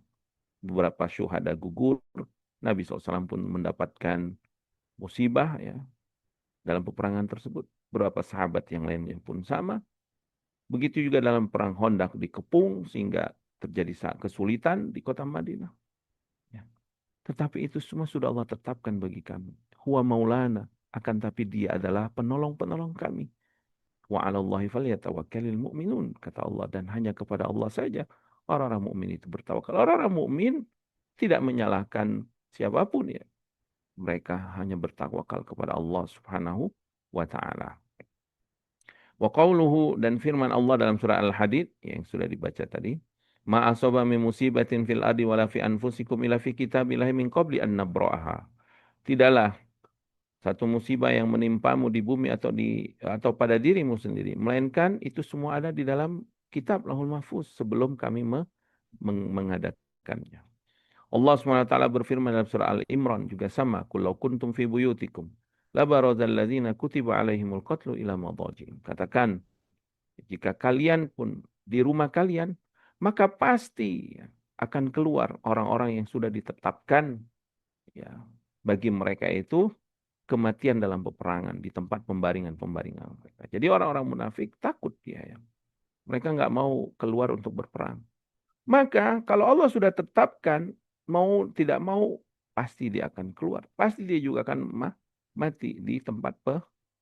beberapa syuhada gugur. Nabi SAW pun mendapatkan musibah ya dalam peperangan tersebut. Beberapa sahabat yang lainnya pun sama. Begitu juga dalam perang Khandaq dikepung sehingga terjadi kesulitan di kota Madinah. Ya. Tetapi itu semua sudah Allah tetapkan bagi kami. Huwa maulana. Akan tapi dia adalah penolong-penolong kami. Wa 'alallahi falyatawakkalul mu'minun. Kata Allah. Dan hanya kepada Allah saja orang-orang mukmin itu bertawakal. Orang-orang mukmin tidak menyalahkan siapapun ya. Mereka hanya bertawakal kepada Allah Subhanahu wa taala. Wa qawluhu, dan firman Allah dalam surah Al-Hadid yang sudah dibaca tadi, ma asaba min musibatin fil ardi wala fi anfusikum illa fi kitabillahi min qabli an nabra'aha. Tidaklah satu musibah yang menimpamu di bumi atau pada dirimu sendiri, melainkan itu semua ada di dalam kitab Lauhul Mahfuz sebelum kami mengadakannya. Allah SWT berfirman dalam surah Al-Imran juga sama, qul law kuntum fi buyutikum labarazal ladzina kutiba alaihimul qatlu ila madajihim. Katakan, jika kalian pun di rumah kalian, maka pasti akan keluar orang-orang yang sudah ditetapkan ya bagi mereka itu kematian dalam peperangan di tempat pembaringan mereka. Jadi orang-orang munafik takut dia ya. Mereka nggak mau keluar untuk berperang. Maka kalau Allah sudah tetapkan mau tidak mau pasti dia akan keluar. Pasti dia juga akan mati di tempat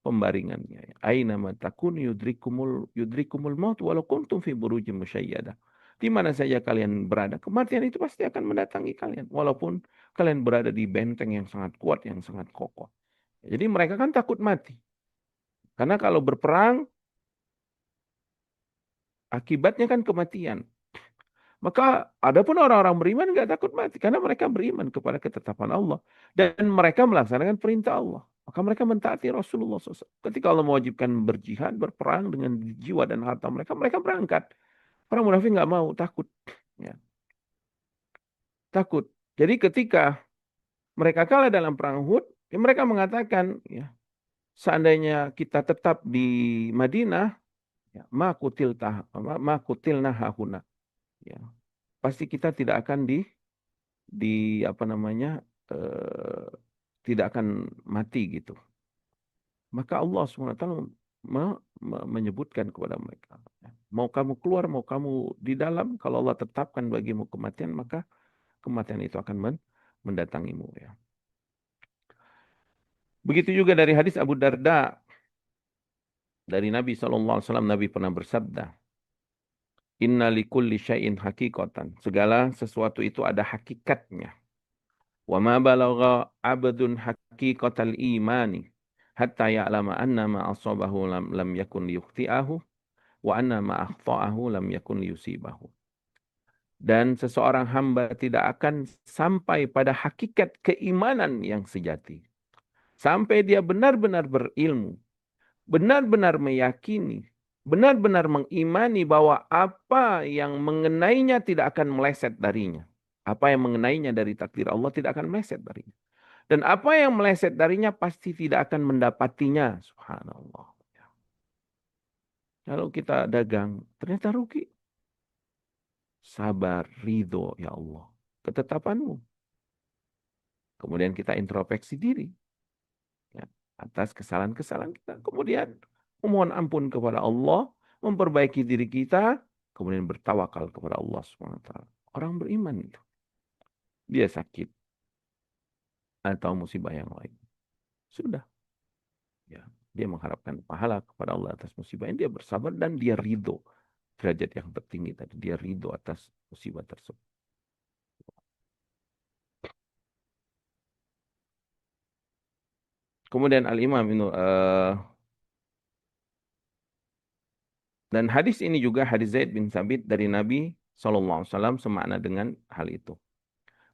pembaringannya. Aina ma takun yudrikumul maut walau kuntum fi burujin musyayyadah. Di mana saja kalian berada, kematian itu pasti akan mendatangi kalian walaupun kalian berada di benteng yang sangat kuat, yang sangat kokoh. Jadi mereka kan takut mati. Karena kalau berperang akibatnya kan kematian. Maka adapun orang-orang beriman nggak takut mati karena mereka beriman kepada ketetapan Allah dan mereka melaksanakan perintah Allah. Maka mereka mentaati Rasulullah SAW. Ketika Allah mewajibkan berjihad, berperang dengan jiwa dan harta mereka, mereka berangkat. Orang munafik nggak mau, takut. Ya. Takut. Jadi ketika mereka kalah dalam perang Uhud, ya mereka mengatakan, ya, seandainya kita tetap di Madinah, ya, ma kutilna hahuna. Ya. Pasti kita tidak akan di apa namanya tidak akan mati gitu. Maka Allah SWT menyebutkan kepada mereka, mau kamu keluar, mau kamu di dalam, kalau Allah tetapkan bagimu kematian, maka kematian itu akan mendatangimu ya. Begitu juga dari hadis Abu Darda dari Nabi SAW, Nabi pernah bersabda, inna likulli syai'in haqiqatan. Segala sesuatu itu ada hakikatnya. Wa ma balagha 'abdun haqiqatal imani hatta ya'lama anna ma asabahu lam yakun liyukhti'ahu wa anna ma akhta'ahu lam yakun liyusibahu. Dan seseorang hamba tidak akan sampai pada hakikat keimanan yang sejati sampai dia benar-benar berilmu, benar-benar meyakini, benar-benar mengimani bahwa apa yang mengenainya tidak akan meleset darinya. Apa yang mengenainya dari takdir Allah tidak akan meleset darinya. Dan apa yang meleset darinya pasti tidak akan mendapatinya. Subhanallah. Kalau kita dagang, ternyata rugi. Sabar, ridho, ya Allah. Ketetapanmu. Kemudian kita introspeksi diri. Ya, atas kesalahan-kesalahan kita. Kemudian memohon ampun kepada Allah. Memperbaiki diri kita. Kemudian bertawakal kepada Allah SWT. Orang beriman itu. Dia sakit. Atau musibah yang lain. Sudah. Ya, dia mengharapkan pahala kepada Allah atas musibah ini. Dia bersabar dan dia ridho. Derajat yang tertinggi tadi. Dia ridho atas musibah tersebut. Kemudian Al-Imam dan hadis ini juga hadis Zaid bin Sabit dari Nabi SAW semakna dengan hal itu.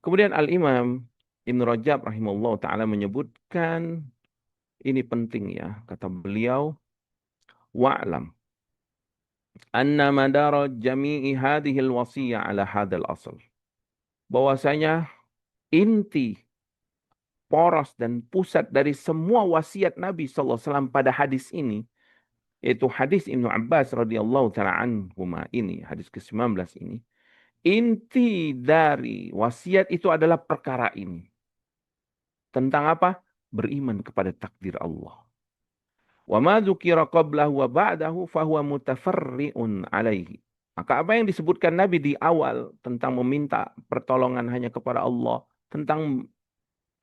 Kemudian Al-Imam Ibn Rajab rahimahullah ta'ala menyebutkan, ini penting ya, kata beliau, wa'lam anna madara jami'i hadhil wasiyah ala hadal asal. Bahwasanya inti, poros dan pusat dari semua wasiat Nabi SAW pada hadis ini, yaitu hadis Ibnu Abbas radhiyallahu ta'ala anhuma ini, hadis ke-19 ini. Inti dari wasiat itu adalah perkara ini. Tentang apa? Beriman kepada takdir Allah. Wa ma dzukira qablahu wa ba'dahu fahuwa mutafarri'un alaihi. Maka apa yang disebutkan Nabi di awal tentang meminta pertolongan hanya kepada Allah, tentang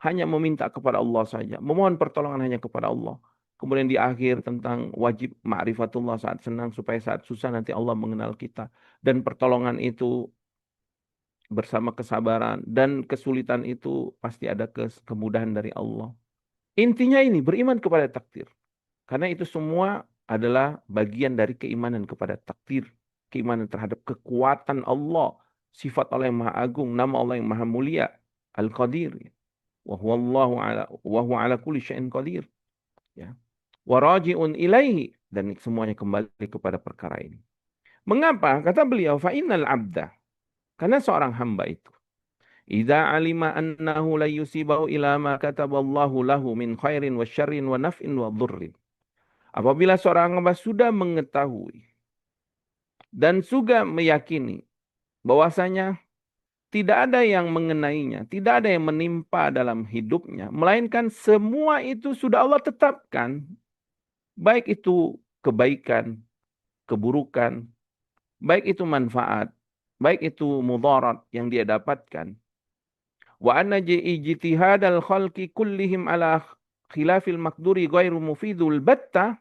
hanya meminta kepada Allah saja, memohon pertolongan hanya kepada Allah. Kemudian di akhir tentang wajib ma'rifatullah saat senang supaya saat susah nanti Allah mengenal kita. Dan pertolongan itu bersama kesabaran dan kesulitan itu pasti ada kemudahan dari Allah. Intinya ini beriman kepada takdir. Karena itu semua adalah bagian dari keimanan kepada takdir. Keimanan terhadap kekuatan Allah. Sifat Allah yang maha agung. Nama Allah yang maha mulia. Al-Qadir. Wa huwa ala kulli syai'in qadir. Ya. Wa raji'un ilaihi. Dan semuanya kembali kepada perkara ini. Mengapa? Kata beliau, fa'innal abda. Karena seorang hamba itu. Idza alima annahu la yusibahu ila ma kataballahu lahu min khairin wa syarrin wa naf'in wa dhurrin. Apabila seorang hamba sudah mengetahui dan juga meyakini bahwasanya tidak ada yang mengenainya, tidak ada yang menimpa dalam hidupnya, melainkan semua itu sudah Allah tetapkan, baik itu kebaikan, keburukan, baik itu manfaat, baik itu mudarat yang dia dapatkan. Wa anna ijtihadal khalqi kullihim ala khilafil maqduri ghairu mufidul batta.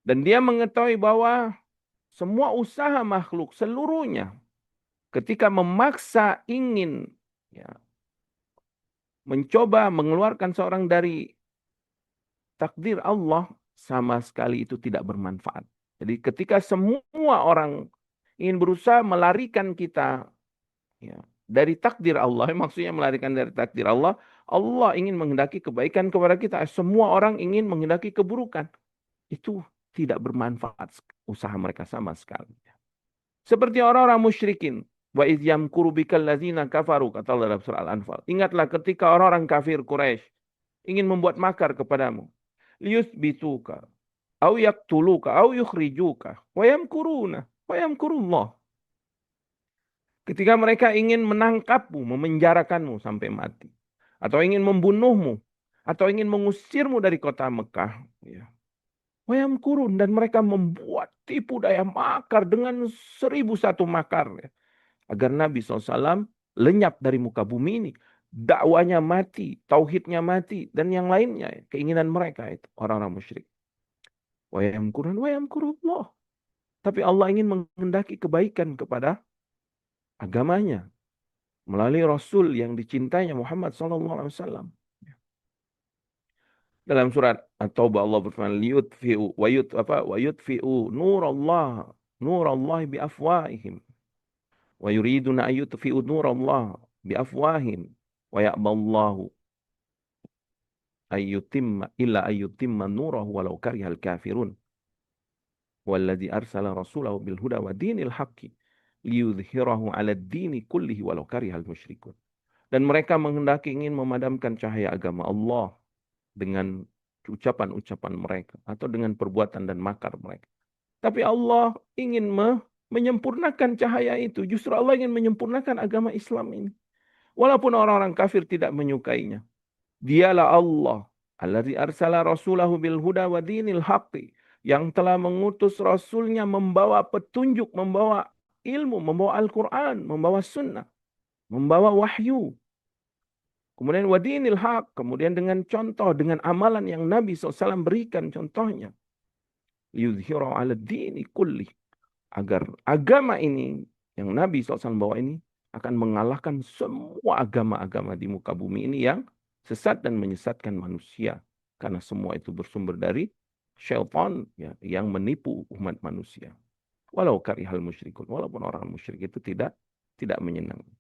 Dan dia mengetahui bahwa semua usaha makhluk seluruhnya ketika memaksa ingin mencoba mengeluarkan seorang dari takdir Allah sama sekali itu tidak bermanfaat. Jadi ketika semua orang ingin berusaha melarikan kita dari takdir Allah, maksudnya melarikan dari takdir Allah, Allah ingin menghendaki kebaikan kepada kita. Semua orang ingin menghendaki keburukan. Itu tidak bermanfaat usaha mereka sama sekali. Seperti orang-orang musyrikin. Wa idh yamkuru bikal ladzina kafaru, kata Allah dalam surah Al-Anfal. Ingatlah ketika orang-orang kafir Quraisy ingin membuat makar kepadamu. Liyuthbituka, au yaqtuluka, au yukhrijuka, wa yamkuruna, wa yamkurullah. Ketika mereka ingin menangkapmu, memenjarakanmu sampai mati. Atau ingin membunuhmu. Atau ingin mengusirmu dari kota Mekah. Ya. Wayamkurun, dan mereka membuat tipu daya makar dengan 1001 makar. Ya. Agar Nabi SAW lenyap dari muka bumi ini. Dakwanya mati, tauhidnya mati, dan yang lainnya. Keinginan mereka itu, orang-orang musyrik. Wayamkurun, wayamkurullah. Tapi Allah ingin menghendaki kebaikan kepada agamanya melalui Rasul yang dicintainya Muhammad SAW. Dalam surat At-Taubah Allah berfirman liyutfi'u wa yutfi'u nurallahi bi afwahihim wa yuriduna an yutfi'u nurallahi bi afwahihim wa ya'ballahu ayyutimma nurahu walau karihal kafirun walladzi arsala rasulahu bil huda wa dinil haqqi liyudhhirahu 'ala ad-dini kullihi walau karihal musyrikun. Dan mereka menghendaki ingin memadamkan cahaya agama Allah dengan ucapan-ucapan mereka atau dengan perbuatan dan makar mereka. Tapi Allah ingin menyempurnakan cahaya itu. Justru Allah ingin menyempurnakan agama Islam ini. Walaupun orang-orang kafir tidak menyukainya. Dialah Allah alladzi arsala rasulahu bil huda wa dinil haqqi, yang telah mengutus rasulnya membawa petunjuk, membawa ilmu, membawa Al-Quran, membawa sunnah, membawa wahyu. Kemudian wadinil haq, kemudian dengan contoh, dengan amalan yang Nabi SAW berikan contohnya. Yudhhiru ala dini kulli. Agar agama ini, yang Nabi SAW bawa ini, akan mengalahkan semua agama-agama di muka bumi ini yang sesat dan menyesatkan manusia. Karena semua itu bersumber dari syaitan yang menipu umat manusia. Walau karihal musyrikun, walaupun orang musyrik itu tidak menyenangi.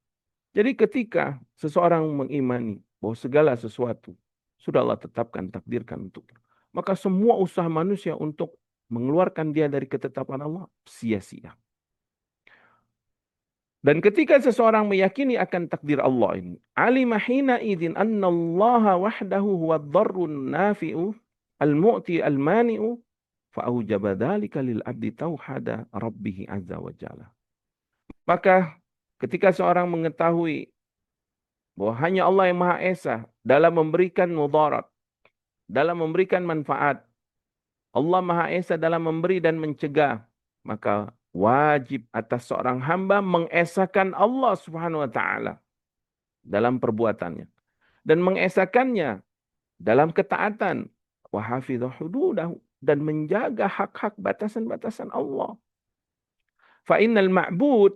Jadi ketika seseorang mengimani bahwa segala sesuatu sudah Allah tetapkan, takdirkan untuknya, maka semua usaha manusia untuk mengeluarkan dia dari ketetapan Allah sia-sia. Dan ketika seseorang meyakini akan takdir Allah ini, alima hina idzin anna Allah wahdahu huwa ad-darrun nafi'u al-mu'ti al-mani'u fa aujaba dzalika lil 'abdi tauhada rabbih azza wa jalla. Maka ketika seorang mengetahui bahwa hanya Allah yang Maha Esa dalam memberikan mudarat, dalam memberikan manfaat, Allah Maha Esa dalam memberi dan mencegah. Maka wajib atas seorang hamba mengesahkan Allah Subhanahu wa taala dalam perbuatannya dan mengesahkannya dalam ketaatan, wa hafidha hududahu, dan menjaga hak-hak batasan-batasan Allah. Fa innal ma'bud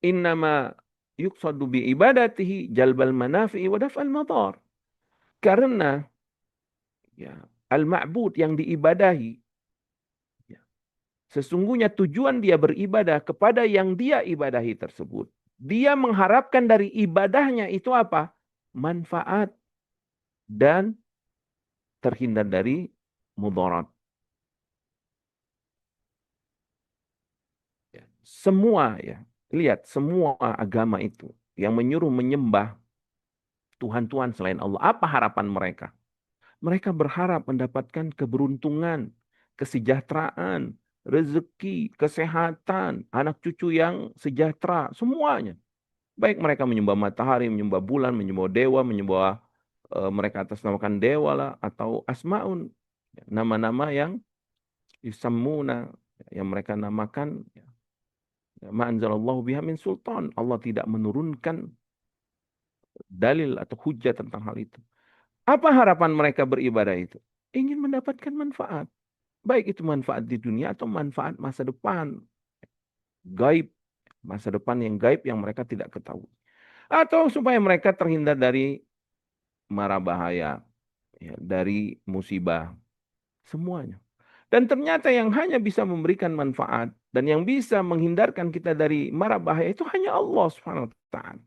innama yuqsadu bi ibadatihi jalbal manafi'i wa daf'al madar. Karena ya, al-ma'bud yang diibadahi, ya, sesungguhnya tujuan dia beribadah kepada yang dia ibadahi tersebut. Dia mengharapkan dari ibadahnya itu apa? Manfaat dan terhindar dari mudarat. Semua ya, lihat semua agama itu yang menyuruh menyembah Tuhan-Tuhan selain Allah. Apa harapan mereka? Mereka berharap mendapatkan keberuntungan, kesejahteraan, rezeki, kesehatan, anak cucu yang sejahtera, semuanya. Baik mereka menyembah matahari, menyembah bulan, menyembah dewa, menyembah mereka atasnamakan dewa lah, atau asmaun, nama-nama yang yusammuna, yang mereka namakan ma anzalallahu biha min sultan. Allah tidak menurunkan dalil atau hujah tentang hal itu. Apa harapan mereka beribadah itu? Ingin mendapatkan manfaat. Baik itu manfaat di dunia atau manfaat masa depan. Gaib. Masa depan yang gaib yang mereka tidak ketahui. Atau supaya mereka terhindar dari mara bahaya. Ya, dari musibah. Semuanya. Dan ternyata yang hanya bisa memberikan manfaat dan yang bisa menghindarkan kita dari mara bahaya itu hanya Allah Subhanahu wa taala.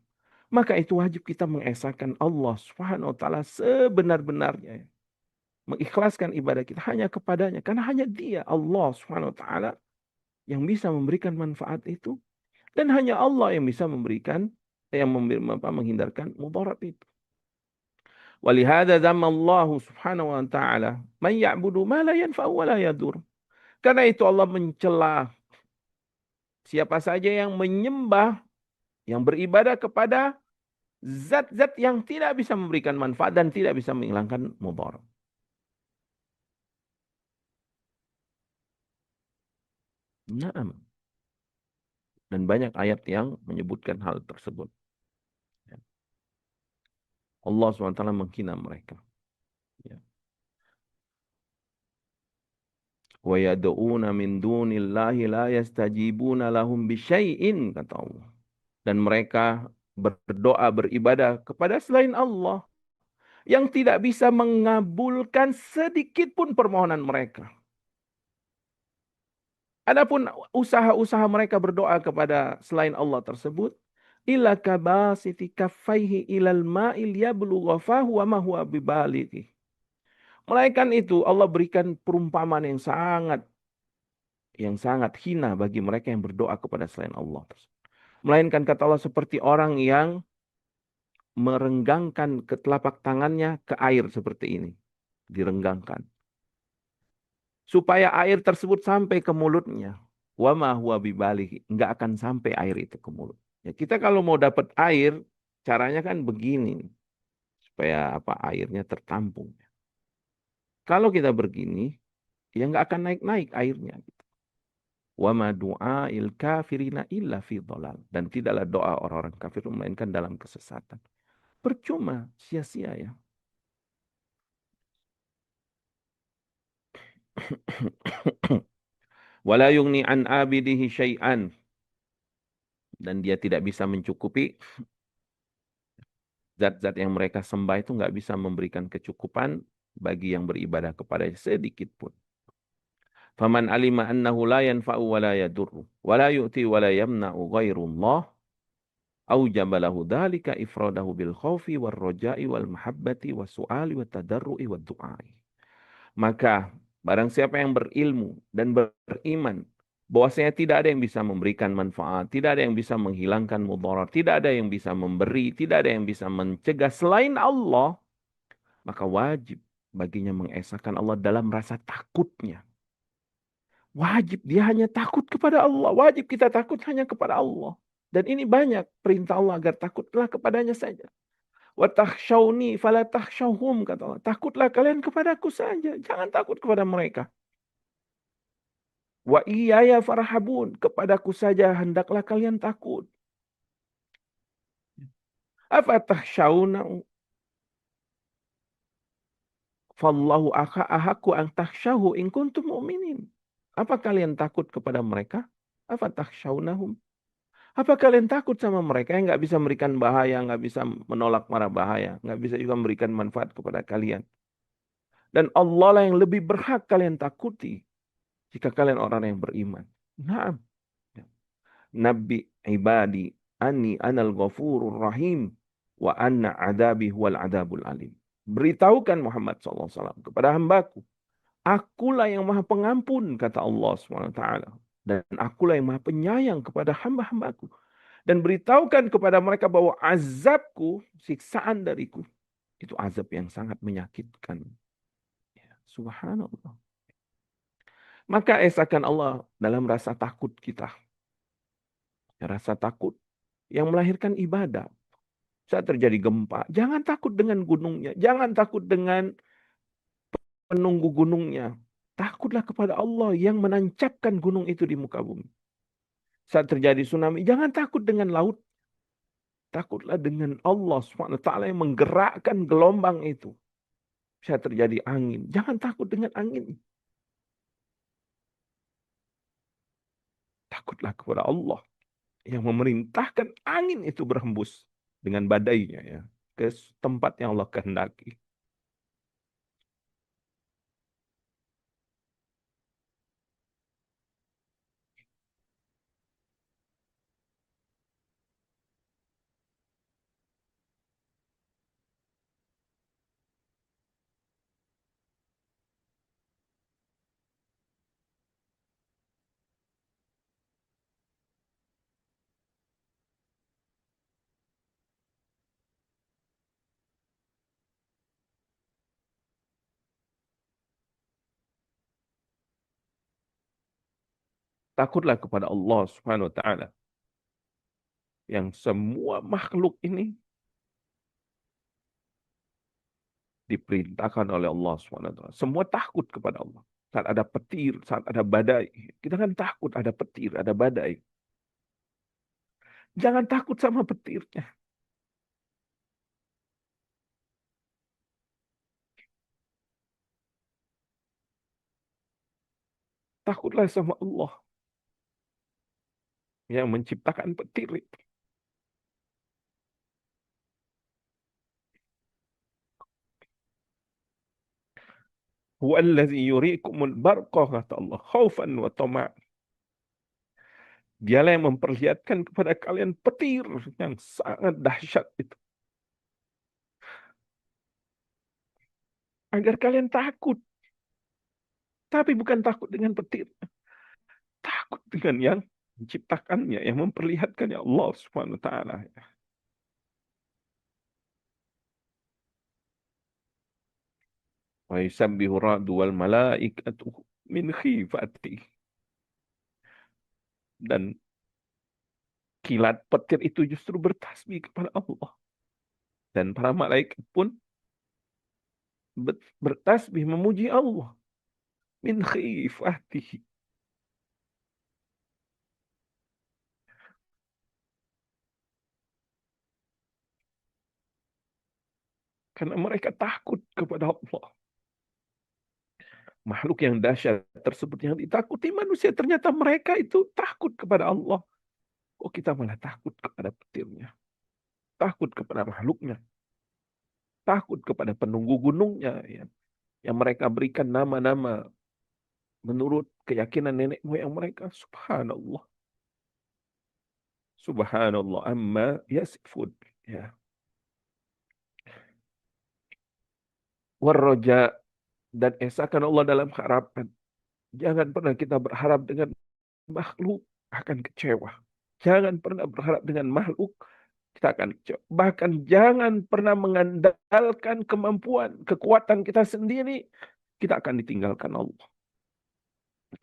Maka itu wajib kita mengesahkan Allah Subhanahu wa taala sebenar-benarnya. Mengikhlaskan ibadah kita hanya kepadanya karena hanya Dia, Allah Subhanahu wa taala, yang bisa memberikan manfaat itu dan hanya Allah yang bisa memberikan menghindarkan mudarat itu. Walihada dzamma Allah Subhanahu wa taala man ya'budu ma la yanfa'u wa la yadur. Karena itu Allah mencela siapa saja yang menyembah, yang beribadah kepada zat-zat yang tidak bisa memberikan manfaat dan tidak bisa menghilangkan mudarat. Naam. Dan banyak ayat yang menyebutkan hal tersebut. Allah SWT menghina mereka. Wa yad'una min dunillahi la yastajibuna lahum bisyai'in, kata Allah. Dan mereka berdoa, beribadah kepada selain Allah yang tidak bisa mengabulkan sedikit pun permohonan mereka. Adapun usaha-usaha mereka berdoa kepada selain Allah tersebut, illa kabasiti kaffaihi ilal ma'il yablugha fahu wa ma huwa bibalighi. Melainkan itu Allah berikan perumpamaan yang sangat hina bagi mereka yang berdoa kepada selain Allah. Melainkan kata Allah seperti orang yang merenggangkan ke telapak tangannya ke air seperti ini. Direnggangkan. Supaya air tersebut sampai ke mulutnya. Wa ma huwa bibalighi. Enggak akan sampai air itu ke mulut. Ya, kita kalau mau dapat air, caranya kan begini. Supaya airnya tertampung. Kalau kita begini, ya nggak akan naik-naik airnya. Wa ma du'ail kafirina illa fi dhalal. Dan tidaklah doa orang-orang kafir melainkan dalam kesesatan. Percuma, sia-sia ya. Wala yughni an abidihi syai'an. Dan dia tidak bisa mencukupi zat-zat yang mereka sembah itu nggak bisa memberikan kecukupan bagi yang beribadah kepadanya sedikit pun. Faman alima annahu la yanfa'u wa la yadurru wa la yu'ti wa la yamna'u ghairullah aujaba lahu dzalika ifradahu bil khaufi war raja'i wal mahabbati was su'ali wat tadarru'i wad du'ai. Maka barang siapa yang berilmu dan beriman bahwasanya tidak ada yang bisa memberikan manfaat, tidak ada yang bisa menghilangkan mudarat, tidak ada yang bisa memberi, tidak ada yang bisa mencegah selain Allah, maka wajib baginya mengesahkan Allah dalam rasa takutnya. Wajib dia hanya takut kepada Allah. Wajib kita takut hanya kepada Allah. Dan ini banyak perintah Allah agar takutlah kepadanya saja. Wa takhshawni fala takhshawhum, kata Allah. Takutlah kalian kepadaku saja. Jangan takut kepada mereka. Wa iyaya farhabun, kepadaku saja hendaklah kalian takut. Afatakhshawna fallahu ahaqqu an takhshahu in kuntum mu'minin. Apa kalian takut kepada mereka? Afatakhshawnahum? Apa kalian takut sama mereka yang nggak bisa memberikan bahaya, nggak bisa menolak mara bahaya, nggak bisa juga memberikan manfaat kepada kalian? Dan Allah lah yang lebih berhak kalian takuti jika kalian orang yang beriman. Naam. Nabi ibadi anni anal ghafurur rahim wa anna adabi huwal adabul alim. Beritahukan Muhammad SAW kepada hambaku, akulah yang maha pengampun, kata Allah SWT. Dan akulah yang maha penyayang kepada hamba-hambaku. Dan beritahukan kepada mereka bahwa azabku, siksaan dariku, itu azab yang sangat menyakitkan. Ya, subhanallah. Maka esakan Allah dalam rasa takut kita. Rasa takut yang melahirkan ibadah. Saat terjadi gempa, jangan takut dengan gunungnya. Jangan takut dengan penunggu gunungnya. Takutlah kepada Allah yang menancapkan gunung itu di muka bumi. Saat terjadi tsunami, jangan takut dengan laut. Takutlah dengan Allah SWT yang menggerakkan gelombang itu. Saat terjadi angin, jangan takut dengan angin. Takutlah kepada Allah yang memerintahkan angin itu berhembus dengan badainya ya ke tempat yang Allah kehendaki. Takutlah kepada Allah Subhanahu wa taala yang semua makhluk ini diperintahkan oleh Allah Subhanahu wa taala. Semua takut kepada Allah. Saat ada petir, saat ada badai, kita kan takut ada petir, ada badai. Jangan takut sama petirnya. Takutlah sama Allah yang menciptakan petir itu. Huwallazi yuriikumul barqa, kata Allah, khaufan wa tama'. Dialah yang memperlihatkan kepada kalian petir yang sangat dahsyat itu. Agar kalian takut. Tapi bukan takut dengan petir. Takut dengan yang menciptakannya, yang memperlihatkannya, Allah Subhanahu wa taala. Wa yusabbihu ra'du wal malaikatu min khifati. Dan kilat petir itu justru bertasbih kepada Allah. Dan para malaikat pun bertasbih memuji Allah. Min khifatihi. Karena mereka takut kepada Allah. Makhluk yang dahsyat tersebut yang ditakuti manusia, ternyata mereka itu takut kepada Allah. Kok kita malah takut kepada petirnya? Takut kepada makhluknya. Takut kepada penunggu gunungnya. Ya. Yang mereka berikan nama-nama menurut keyakinan nenek moyang mereka. Subhanallah. Subhanallah amma yasifun. Ya. Warroja, dan esakan Allah dalam harapan. Jangan pernah kita berharap dengan makhluk, akan kecewa. Jangan pernah berharap dengan makhluk, kita akan kecewa. Bahkan jangan pernah mengandalkan kemampuan, kekuatan kita sendiri, kita akan ditinggalkan Allah.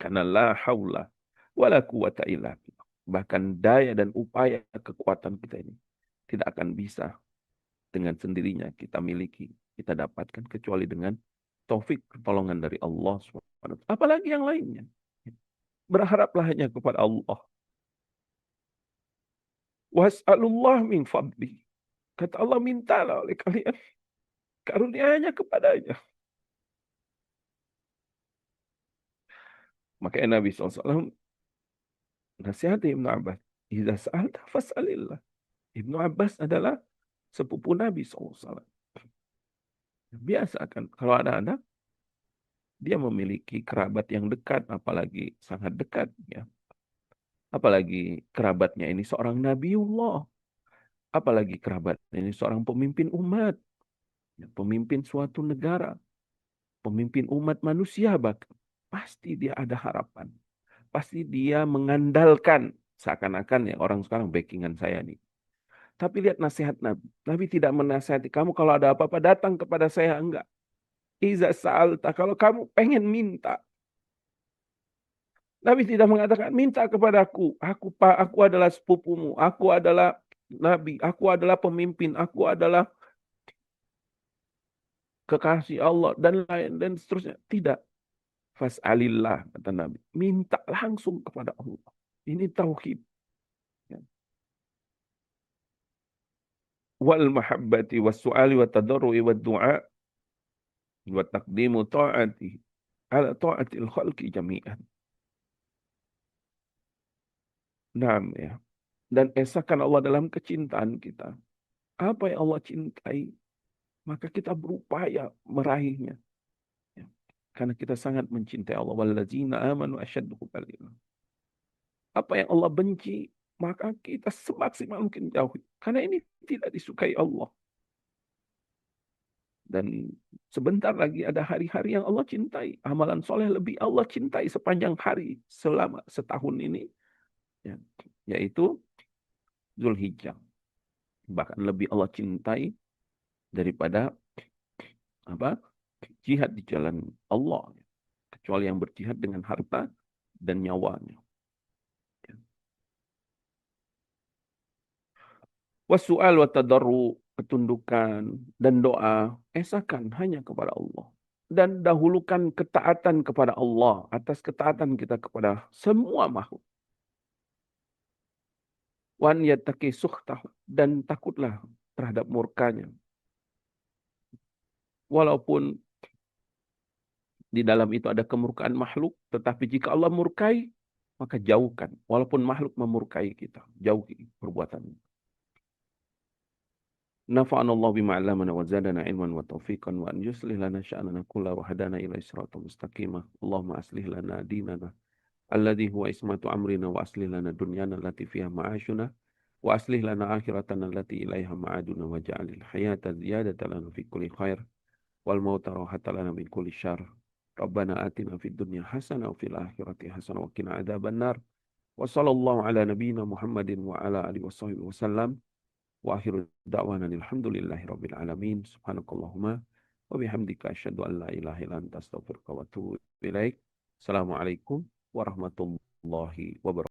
Karena la haula wala quwata illa billah. Bahkan daya dan upaya kekuatan kita ini tidak akan bisa dengan sendirinya kita miliki, kita dapatkan kecuali dengan taufik pertolongan dari Allah SWT. Apalagi yang lainnya. Berharaplah hanya kepada Allah. Was'alullah min fadli. Kata Allah, mintalah oleh kalian karunia-Nya kepadanya. Makanya Nabi SAW nasihati Ibnu Abbas. Idza sa'alta fas'alillah. Ibnu Abbas adalah sepupu Nabi SAW. Biasa kan, kalau ada anak, dia memiliki kerabat yang dekat, apalagi sangat dekat. Ya. Apalagi kerabatnya ini seorang Nabiullah. Apalagi kerabatnya ini seorang pemimpin umat. Ya, pemimpin suatu negara. Pemimpin umat manusia bahkan. Pasti dia ada harapan. Pasti dia mengandalkan. Seakan-akan ya orang sekarang backingan saya nih. Tapi lihat nasihat Nabi. Nabi tidak menasihati kamu kalau ada apa-apa datang kepada saya. Enggak. Iza sa'alta. Kalau kamu pengen minta. Nabi tidak mengatakan minta kepadaku. Aku adalah sepupumu. Aku adalah Nabi. Aku adalah pemimpin. Aku adalah kekasih Allah. Dan lain dan seterusnya. Tidak. Fas'alillah kata Nabi. Minta langsung kepada Allah. Ini tauhid. Ya. Wal mahabbati was su'ali wa tadarru'i wa du'a wa taqdimu ta'ati ala ta'atil khalqi jami'an. Naam ya. Dan esakan Allah dalam kecintaan kita. Apa yang Allah cintai, maka kita berupaya meraihnya. Ya. Karena kita sangat mencintai Allah. Wallazina amanu asyaddu hubban. Apa yang Allah benci, maka kita semaksimal mungkin jauhi. Karena ini tidak disukai Allah. Dan sebentar lagi ada hari-hari yang Allah cintai. Amalan soleh lebih Allah cintai sepanjang hari selama setahun ini. Ya. Yaitu Zulhijjah. Bahkan lebih Allah cintai daripada jihad di jalan Allah. Kecuali yang berjihad dengan harta dan nyawanya. Wasu'al wa tadarru, ketundukan dan doa, esakan hanya kepada Allah. Dan dahulukan ketaatan kepada Allah atas ketaatan kita kepada semua makhluk. Wan yattaqi sukhtahu, dan takutlah terhadap murkanya. Walaupun di dalam itu ada kemurkaan makhluk, tetapi jika Allah murkai, maka jauhkan. Walaupun makhluk memurkai kita, jauhi perbuatannya. Nafa'anallahu bima 'allamana wa zadana ilman wa taufiqan wa an yuslih lana sya'nana kullahu wa hadana ila siratal mustaqimah. Allahumma aslih lana dinana alladhi huwa ismatu amrina wa aslih lana dunyana allati fiha ma'ashuna wa aslih lana akhiratana allati ilaiha ma'aduna wa ja'alil hayata ziyadatan lana fi kulli khair wal mauta rahatan lana min kulli syarr. Rabbana atina fid dunya hasanah wa fil akhirati hasanah wa qina adzabannar. Wa sallallahu ala nabiyyina Muhammadin wa ala alihi washabbihi wasallam. Wa akhiru da'wana alhamdulillahi rabbil alamin. Subhanakallahumma wa bihamdika asyhadu an la ilaha illa anta astaghfiruka wa atubu ilaik. Assalamualaikum warahmatullahi wabarakatuh.